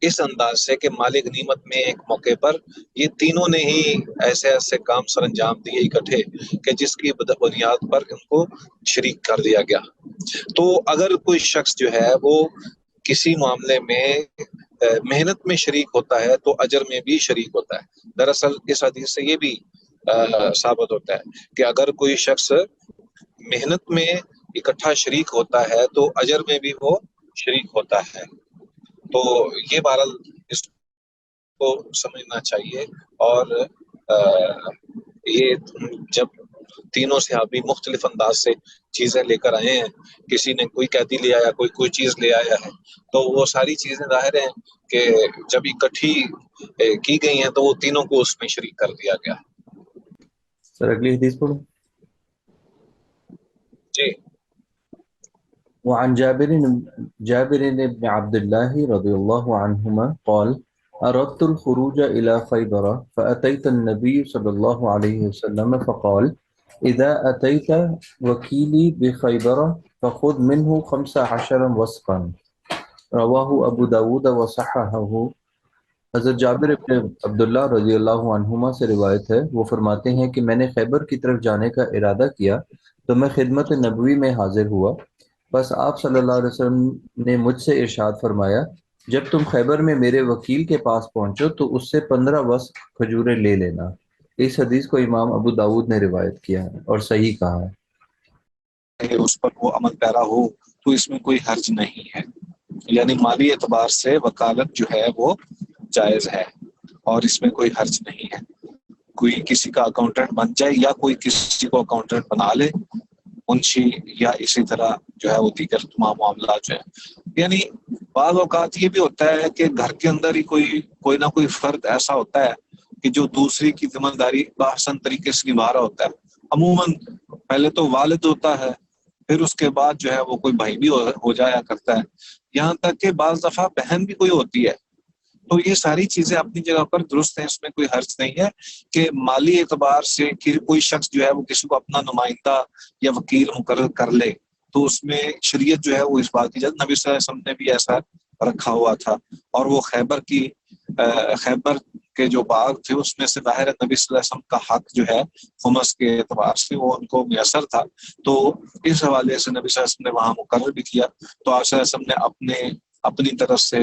اس انداز سے کہ مال غنیمت میں ایک موقع پر یہ تینوں نے ہی ایسے ایسے کام سر انجام دیے اکٹھے کہ جس کی بنیاد پر ان کو شریک کر دیا گیا. تو اگر کوئی شخص جو ہے وہ کسی معاملے میں محنت میں شریک ہوتا ہے تو اجر میں بھی شریک ہوتا ہے. دراصل اس حدیث سے یہ بھی ثابت ہوتا ہے کہ اگر کوئی شخص محنت میں اکٹھا شریک ہوتا ہے تو اجر میں بھی وہ شریک ہوتا ہے. تو یہ بہرحال اس کو سمجھنا چاہیے. اور یہ جب تینوں صحابی مختلف انداز سے چیزیں لے کر آئے ہیں, کسی نے کوئی قیدی لے آیا, کوئی چیز لے آیا ہے, تو وہ ساری چیزیں ظاہر ہیں کہ جب اکٹھی کی گئی ہیں تو وہ تینوں کو اس میں شریک کر دیا گیا. سر اگلی حدیث پڑھو. جی. وعن جابر بن عبد الله رضي الله عنهما قال أردت الخروج إلى خيبر فأتيت النبي صلى الله عليه وسلم فقال إذا أتيت وكيلي بخيبر فخذ منه 15 وسقا رواه أبو داود وصححه حضرت جابر ابن عبداللہ رضی اللہ عنہما سے روایت ہے، وہ فرماتے ہیں کہ میں نے خیبر کی طرف جانے کا ارادہ کیا تو میں خدمت نبوی میں حاضر ہوا، بس آپ صلی اللہ علیہ وسلم نے مجھ سے ارشاد فرمایا، جب تم خیبر میں میرے وکیل کے پاس پہنچو تو اس سے 15 وسق کھجوریں لے لینا۔ اس حدیث کو امام ابو داود نے روایت کیا ہے اور صحیح کہا ہے۔ کہ اس پر وہ عمل پیرا ہو تو اس میں کوئی حرج نہیں ہے، یعنی مالی اعتبار سے وکالت جو ہے وہ جائز ہے اور اس میں کوئی حرج نہیں ہے۔ کوئی کسی کا اکاؤنٹنٹ بن جائے یا کوئی کسی کو اکاؤنٹنٹ بنا لے، منشی یا اسی طرح جو ہے وہ دیگر تمام معاملات جو ہے، یعنی بعض اوقات یہ بھی ہوتا ہے کہ گھر کے اندر ہی کوئی نہ کوئی فرد ایسا ہوتا ہے کہ جو دوسری کی ذمہ داری بآسان طریقے سے نبھا رہا ہوتا ہے۔ عموماً پہلے تو والد ہوتا ہے، پھر اس کے بعد جو ہے وہ کوئی بھائی بھی ہو جایا کرتا ہے، یہاں تک کہ بعض دفعہ بہن بھی کوئی ہوتی ہے۔ تو یہ ساری چیزیں اپنی جگہ پر درست ہیں، اس میں کوئی حرج نہیں ہے کہ مالی اعتبار سے کہ کوئی شخص جو ہے وہ کسی کو اپنا نمائندہ یا وکیل مقرر کر لے، تو اس میں شریعت جو ہے وہ اس بات کی اجازت، نبی صلی اللہ علیہ وسلم نے بھی ایسا رکھا ہوا تھا، اور وہ خیبر کے جو باغ تھے اس میں سے ظاہر نبی صلی اللہ علیہ وسلم کا حق جو ہے خمس کے اعتبار سے وہ ان کو میسر تھا، تو اس حوالے سے نبی صلی اللہ علیہ وسلم نے وہاں مقرر بھی کیا۔ تو آپ صلی اللہ علیہ وسلم نے اپنی طرف سے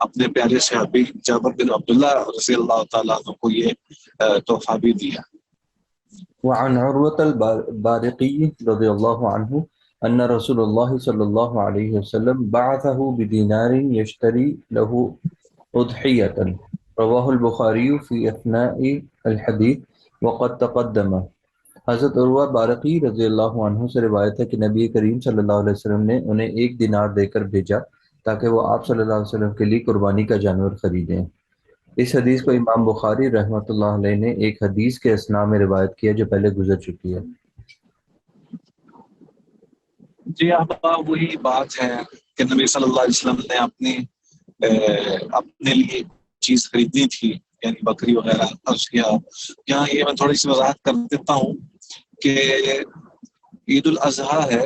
اپنے پیارے صحابی جابر بن عبداللہ رضی اللہ تعالیٰ عنہ کو یہ تحفہ بھی دیا۔ وعن عروة البارقي رضي الله عنه أن رسول الله صلى الله عليه وسلم بعثه بدينار يشتري له أضحية، رواه البخاري في أثناء الحديث وقد تقدم۔ حضرت عروہ بارقی رضی اللہ عنہ سے روایت ہے کہ نبی کریم صلی اللہ علیہ وسلم نے انہیں 1 دینار دے کر بھیجا تاکہ وہ آپ صلی اللہ علیہ وسلم کے لیے قربانی کا جانور خریدیں۔ اس حدیث کو امام بخاری رحمۃ اللہ علیہ نے ایک حدیث کے اسنا میں روایت کیا جو پہلے گزر چکی ہے۔ جی اب وہی بات ہے کہ نبی صلی اللہ علیہ وسلم نے اپنے لیے چیز خریدنی تھی، یعنی بکری وغیرہ اشیا۔ یہاں یہ میں تھوڑی سی وضاحت کر دیتا ہوں کہ عید الاضحیٰ ہے،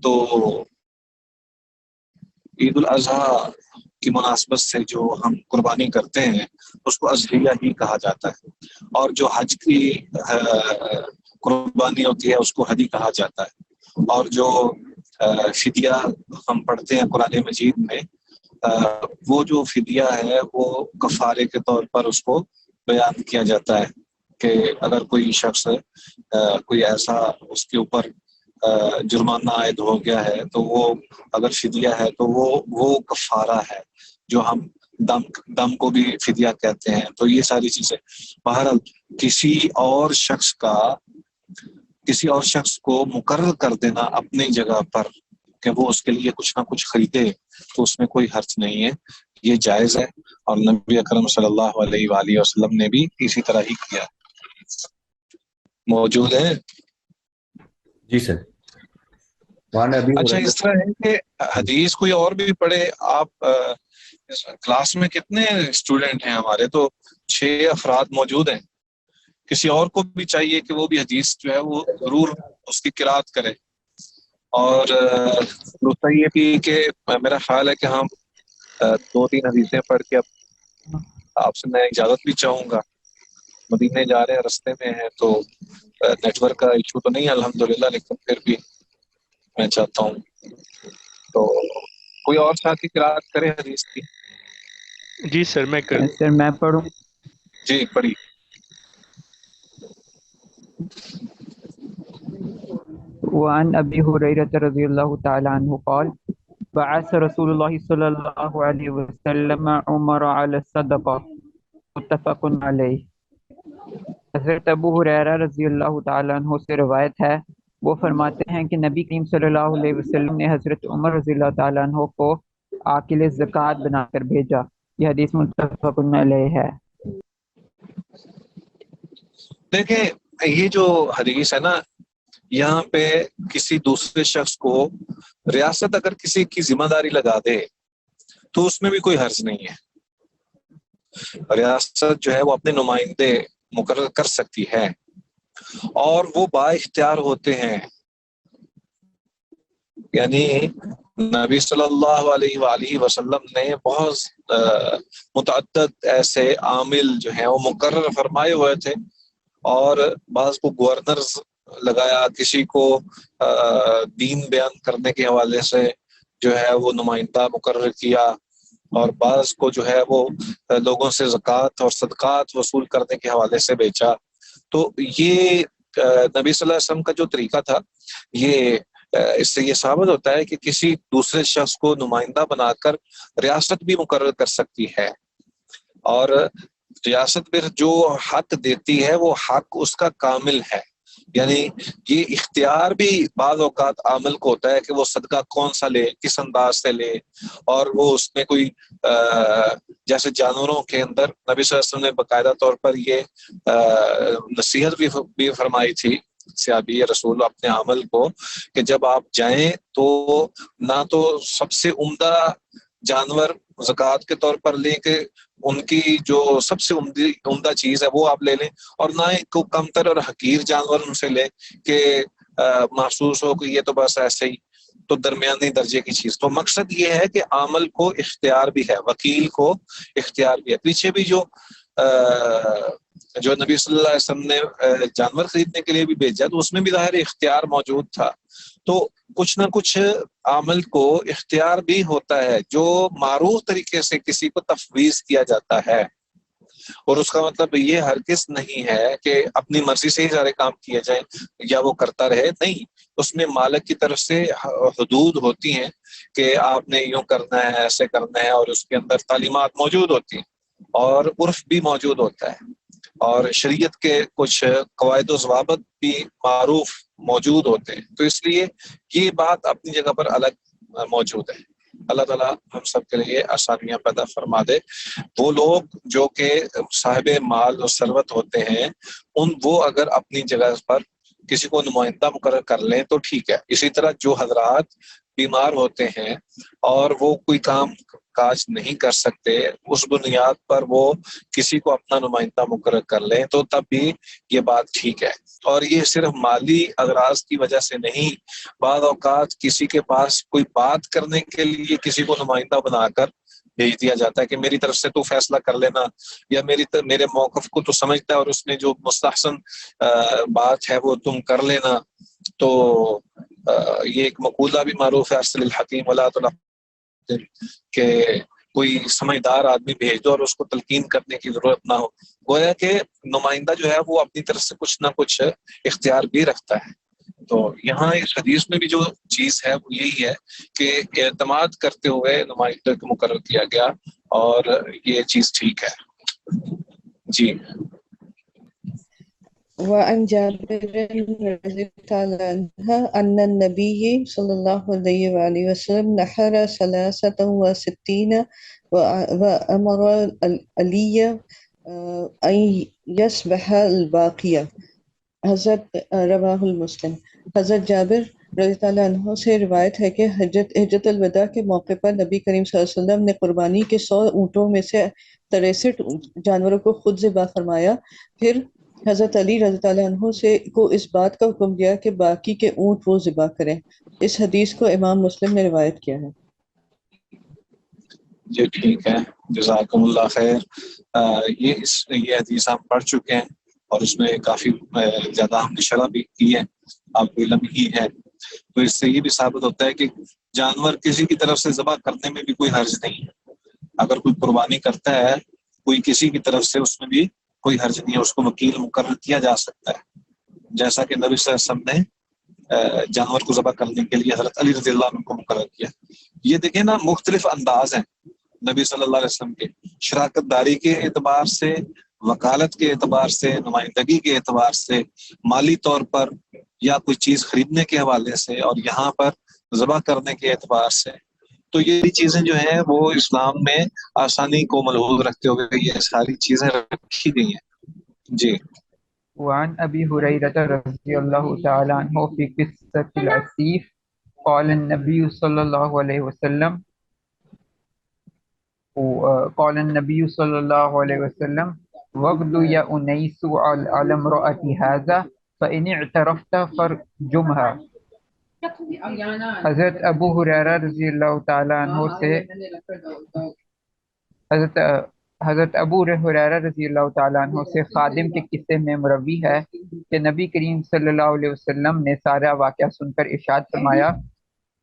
تو عید الاضحیٰ کی مناسبت سے جو ہم قربانی کرتے ہیں اس کو اضحیہ ہی کہا جاتا ہے، اور جو حج کی قربانی ہوتی ہے اس کو حدی کہا جاتا ہے، اور جو فدیہ ہم پڑھتے ہیں قرآن مجید میں، وہ جو فدیہ ہے وہ کفارے کے طور پر اس کو بیان کیا جاتا ہے کہ اگر کوئی شخص کوئی ایسا اس کے اوپر جرمانہ عائد ہو گیا ہے تو وہ اگر فدیہ ہے تو وہ کفارہ ہے، جو ہم دم کو بھی فدیہ کہتے ہیں۔ تو یہ ساری چیزیں بہرحال کسی اور شخص کو مقرر کر دینا اپنی جگہ پر کہ وہ اس کے لیے کچھ نہ کچھ خریدے، تو اس میں کوئی حرج نہیں ہے، یہ جائز ہے، اور نبی اکرم صلی اللہ علیہ وآلہ وسلم نے بھی اسی طرح ہی کیا۔ موجود ہے؟ جی سر۔ اچھا، اس طرح ہے کہ حدیث کوئی اور بھی پڑھے آپ۔ کلاس میں کتنے اسٹوڈنٹ ہیں؟ ہمارے تو 6 افراد موجود ہیں، کسی اور کو بھی چاہیے کہ وہ بھی حدیث جو ہے وہ ضرور اس کی قرات کرے، اور دوسرا یہ بھی کہ میرا خیال ہے کہ ہم 2-3 حدیثیں پڑھ کے آپ سے میں اجازت بھی چاہوں گا، مدینے جا رہے ہیں، رستے میں ہیں، تو نیٹ ورک کا ایشو تو نہیں ہے الحمدللہ، لیکن پھر بھی میں چاہتا ہوں تو کوئی اور ساتھی قرات کرے حدیث کی۔ جی سر، میں سر میں پڑھوں؟ جی پڑھی۔ وعن ابی ہریرہ رضی اللہ تعالی عنہ قال بعث رسول اللہ صلی اللہ علیہ وسلم عمر علی الصدقہ، متفق علیہ۔ حضرت ابو ہریرہ رضی اللہ تعالی عنہ سے روایت ہے، وہ فرماتے ہیں کہ نبی کریم صلی اللہ علیہ وسلم نے حضرت عمر رضی اللہ تعالی عنہ کو عاقل زکوٰۃ بنا کر بھیجا۔ یہ حدیث متفق علیہ ہے۔ دیکھیں یہ جو حدیث ہے نا، یہاں پہ کسی دوسرے شخص کو ریاست اگر کسی کی ذمہ داری لگا دے تو اس میں بھی کوئی حرج نہیں ہے۔ ریاست جو ہے وہ اپنے نمائندے مقرر کر سکتی ہے اور وہ با اختیار ہوتے ہیں، یعنی نبی صلی اللہ علیہ وآلہ وسلم نے بہت متعدد ایسے عامل جو ہیں وہ مقرر فرمائے ہوئے تھے، اور بعض کو گورنرز لگایا، کسی کو دین بیان کرنے کے حوالے سے جو ہے وہ نمائندہ مقرر کیا، اور بعض کو جو ہے وہ لوگوں سے زکوٰۃ اور صدقات وصول کرنے کے حوالے سے بیچا۔ تو یہ نبی صلی اللہ علیہ وسلم کا جو طریقہ تھا، یہ اس سے یہ ثابت ہوتا ہے کہ کسی دوسرے شخص کو نمائندہ بنا کر ریاست بھی مقرر کر سکتی ہے، اور ریاست پھر جو حق دیتی ہے وہ حق اس کا کامل ہے۔ یعنی یہ اختیار بھی بعض اوقات عامل کو ہوتا ہے کہ وہ صدقہ کون سا لے، کس انداز سے لے، اور وہ اس میں کوئی جیسے جانوروں کے اندر نبی صلی اللہ علیہ وسلم نے باقاعدہ طور پر یہ نصیحت بھی فرمائی تھی صحابی رسول اپنے عمل کو، کہ جب آپ جائیں تو نہ تو سب سے عمدہ جانور زکوٰۃ کے طور پر لیں کہ ان کی جو سب سے عمدہ چیز ہے وہ آپ لے لیں، اور نہ ہی کو کمتر اور حقیر جانور ان سے لیں کہ محسوس ہو کہ یہ تو بس ایسے ہی، تو درمیانی درجے کی چیز۔ تو مقصد یہ ہے کہ عامل کو اختیار بھی ہے، وکیل کو اختیار بھی ہے۔ پیچھے بھی جو نبی صلی اللہ علیہ وسلم نے جانور خریدنے کے لیے بھی بھیجا، تو اس میں بھی ظاہر اختیار موجود تھا۔ تو کچھ نہ کچھ عامل کو اختیار بھی ہوتا ہے جو معروف طریقے سے کسی کو تفویض کیا جاتا ہے، اور اس کا مطلب یہ ہرگز نہیں ہے کہ اپنی مرضی سے ہی سارے کام کیے جائیں یا وہ کرتا رہے، نہیں، اس میں مالک کی طرف سے حدود ہوتی ہیں کہ آپ نے یوں کرنا ہے، ایسے کرنا ہے، اور اس کے اندر تعلیمات موجود ہوتی ہیں، اور عرف بھی موجود ہوتا ہے، اور شریعت کے کچھ قواعد و ضوابط بھی معروف موجود ہوتے ہیں۔ تو اس لیے یہ بات اپنی جگہ پر الگ موجود ہے۔ اللہ تعالیٰ ہم سب کے لیے آسانیاں پیدا فرما دے۔ وہ لوگ جو کہ صاحب مال اور ثروت ہوتے ہیں، وہ اگر اپنی جگہ پر کسی کو نمائندہ مقرر کر لیں تو ٹھیک ہے۔ اسی طرح جو حضرات بیمار ہوتے ہیں اور وہ کوئی کام کاج نہیں کر سکتے، اس بنیاد پر وہ کسی کو اپنا نمائندہ مقرر کر لیں تو تب بھی یہ بات ٹھیک ہے۔ اور یہ صرف مالی اغراض کی وجہ سے نہیں، بعض اوقات کسی کے پاس کوئی بات کرنے کے لیے کسی کو نمائندہ بنا کر بھیج دیا جاتا ہے کہ میری طرف سے تو فیصلہ کر لینا، یا میرے موقف کو تو سمجھتا ہے اور اس میں جو مستحسن بات ہے وہ تم کر لینا۔ تو یہ ایک مقولہ بھی معروف ہے، ارسل الحکیم ولا تلقن، کہ کوئی سمجھدار آدمی بھیج دو اور اس کو تلقین کرنے کی ضرورت نہ ہو۔ گویا کہ نمائندہ جو ہے وہ اپنی طرف سے کچھ نہ کچھ اختیار بھی رکھتا ہے۔ تو یہاں اس حدیث میں بھی جو چیز ہے وہ یہی ہے کہ اعتماد کرتے ہوئے نمائندہ کو مقرر کیا گیا، اور یہ چیز ٹھیک ہے۔ جی۔ وعن جابر رضی اللہ عنہ ان النبی صلی اللہ علیہ وآلہ وسلم نحر 63 وامر علی ان یسبح الباقیہ۔ حضرت رواہ المسلم۔ حضرت جابر رضی اللہ عنہ سے روایت ہے کہ حجۃ الوداع کے موقع پر نبی کریم صلی اللہ علیہ وسلم نے قربانی کے 100 اونٹوں میں سے 63 جانوروں کو خود ذبح فرمایا، پھر حضرت علی رضی اللہ عنہ سے کو اس بات کا حکم دیا کہ باقی کے اونٹ وہ ذبح کریں۔ اس حدیث کو امام مسلم نے روایت کیا ہے۔ جی ٹھیک ہے، جزاکم اللہ خیر۔ یہ حدیث ہم پڑھ چکے ہیں، اور اس میں کافی زیادہ ہم نے شرح بھی کی ہے، آپ کو علم ہی ہے۔ تو اس سے یہ بھی ثابت ہوتا ہے کہ جانور کسی کی طرف سے ذبح کرنے میں بھی کوئی حرج نہیں ہے۔ اگر کوئی قربانی کرتا ہے کوئی کسی کی طرف سے، اس میں بھی کوئی حرج نہیں ہے، اس کو وکیل مقرر کیا جا سکتا ہے، جیسا کہ نبی صلی اللہ علیہ وسلم نے جانور کو ذبح کرنے کے لیے حضرت علی رضی اللہ عنہ کو مقرر کیا۔ یہ دیکھیں نا، مختلف انداز ہیں نبی صلی اللہ علیہ وسلم کے، شراکت داری کے اعتبار سے، وکالت کے اعتبار سے، نمائندگی کے اعتبار سے، مالی طور پر یا کوئی چیز خریدنے کے حوالے سے، اور یہاں پر ذبح کرنے کے اعتبار سے۔ تو یہ چیزیں جو ہیں وہ اسلام میں آسانی کو ملحوظ رکھتے ہوئے یہ ساری چیزیں رکھی گئی ہیں۔ جی۔ وعن ابی ہریرہ رضی اللہ تعالی عنہ فی قصۃ العسیف قال النبی صلی اللہ علیہ وسلم وَغْدُ يَا أُنَيْسُ عَلَى امْرَأَتِ هَذَا فَإِنِ اعْتَرَفْتَ فَارْجُمْهَا۔ حضرت ابو ہریرہ رضی اللہ تعالیٰ عنہ سے حضرت حضرت ابو ہریرہ رضی اللہ تعالیٰ عنہ سے خادم کے قصے میں مروی ہے کہ نبی کریم صلی اللہ علیہ وسلم نے سارا واقعہ سن کر ارشاد فرمایا،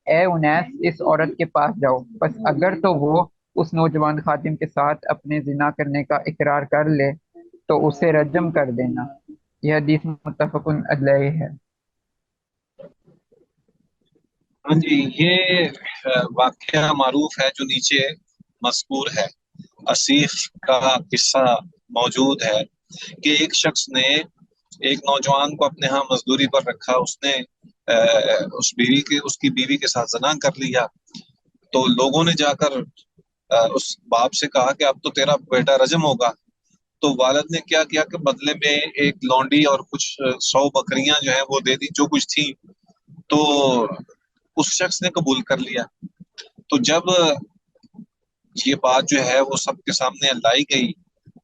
اے انیس، اس عورت کے پاس جاؤ، بس اگر تو وہ اس نوجوان خادم کے ساتھ اپنے زنا کرنے کا اقرار کر لے تو اسے رجم کر دینا۔ یہ حدیث متفق علیہ ہے۔ ہاں جی، یہ واقعہ معروف ہے جو نیچے مذکور ہے، اسیف کا قصہ موجود ہے کہ ایک شخص نے ایک نوجوان کو اپنے ہاں مزدوری پر رکھا، اس نے اس کی بیوی کے ساتھ زنا کر لیا، تو لوگوں نے جا کر اس باپ سے کہا کہ اب تو تیرا بیٹا رجم ہوگا۔ تو والد نے کیا کیا کہ بدلے میں ایک لونڈی اور کچھ 100 بکریاں جو ہیں وہ دے دی، جو کچھ تھیں، تو اس شخص نے قبول کر لیا۔ تو جب یہ بات جو ہے وہ سب کے سامنے لائی گئی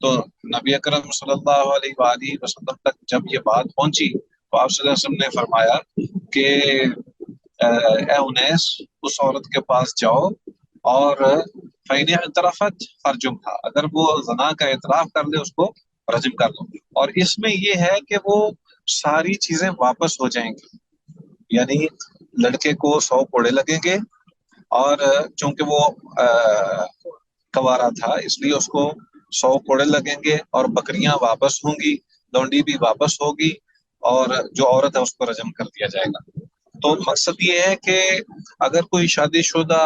تو نبی اکرم صلی اللہ علیہ وآلہ وسلم تک جب یہ بات پہنچی تو آپ صلی اللہ علیہ وسلم نے فرمایا کہ اے انیس، اس عورت کے پاس جاؤ اور فَإِنِ اعْتَرَفَتْ فَارْجُمْهَا، اگر وہ زنا کا اعتراف کر لے اس کو رجم کر لو۔ اور اس میں یہ ہے کہ وہ ساری چیزیں واپس ہو جائیں گی، یعنی لڑکے کو 100 کوڑے لگیں گے، اور چونکہ وہ کوارا تھا اس لیے اس کو 100 کوڑے لگیں گے، اور بکریاں واپس ہوں گی، لونڈی بھی واپس ہوگی، اور جو عورت ہے اس کو رجم کر دیا جائے گا۔ تو مقصد یہ ہے کہ اگر کوئی شادی شدہ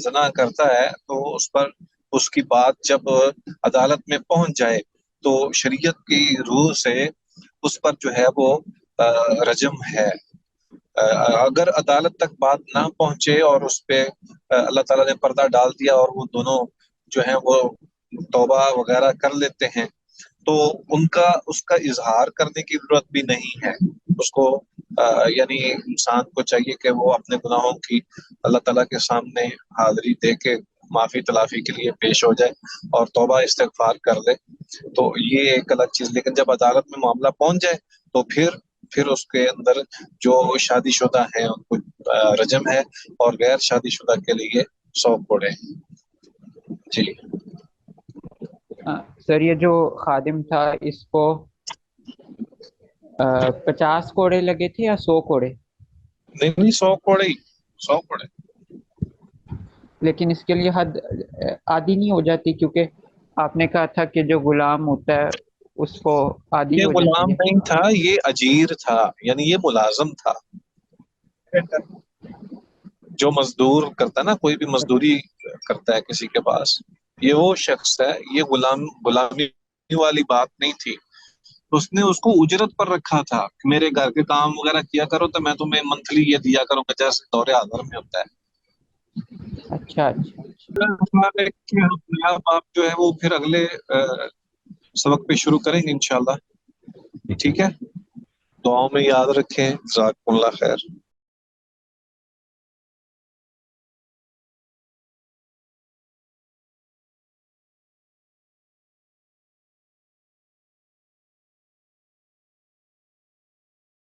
زنا کرتا ہے تو اس پر اس کی بات جب عدالت میں پہنچ جائے تو شریعت کی روح سے اس پر جو ہے وہ رجم ہے۔ اگر عدالت تک بات نہ پہنچے اور اس پہ اللہ تعالیٰ نے پردہ ڈال دیا اور وہ دونوں جو ہیں وہ توبہ وغیرہ کر لیتے ہیں تو اس کا اظہار کرنے کی ضرورت بھی نہیں ہے۔ اس کو یعنی انسان کو چاہیے کہ وہ اپنے گناہوں کی اللہ تعالیٰ کے سامنے حاضری دے کے معافی تلافی کے لیے پیش ہو جائے اور توبہ استغفار کر لے، تو یہ ایک الگ چیز۔ لیکن جب عدالت میں معاملہ پہنچ جائے تو پھر اس کے اندر جو شادی شدہ ہیں ان کو رجم ہے، اور غیر شادی شدہ کے لیے 100 کوڑے ہیں۔ جی سر، یہ جو خادم تھا اس کو 50 کوڑے لگے تھے یا 100 کوڑے؟ نہیں 100 کوڑے ہی، 100 کوڑے۔ لیکن اس کے لیے حد عادی نہیں ہو جاتی؟ کیونکہ آپ نے کہا تھا کہ جو غلام ہوتا ہے اس کو عادی یہ ہو غلام جاتی ہے۔ نہیں تھا، یہ اجیر تھا، یعنی یہ ملازم تھا۔ جو مزدور کرتا ہے نا، کوئی بھی مزدوری کرتا ہے کسی کے پاس، یہ وہ شخص ہے۔ یہ غلامی والی بات نہیں تھی، اس نے اس کو اجرت پر رکھا تھا کہ میرے گھر کے کام وغیرہ کیا کرو تو میں تمہیں منتھلی یہ دیا کروں گا، جیسے دور حاضر میں ہوتا ہے۔ اچھا اپنے آپ جو ہے وہ پھر اگلے سبق پہ شروع کریں گے انشاءاللہ۔ ٹھیک ہے، دعاؤں میں یاد رکھیں۔ جزاکم اللہ خیر۔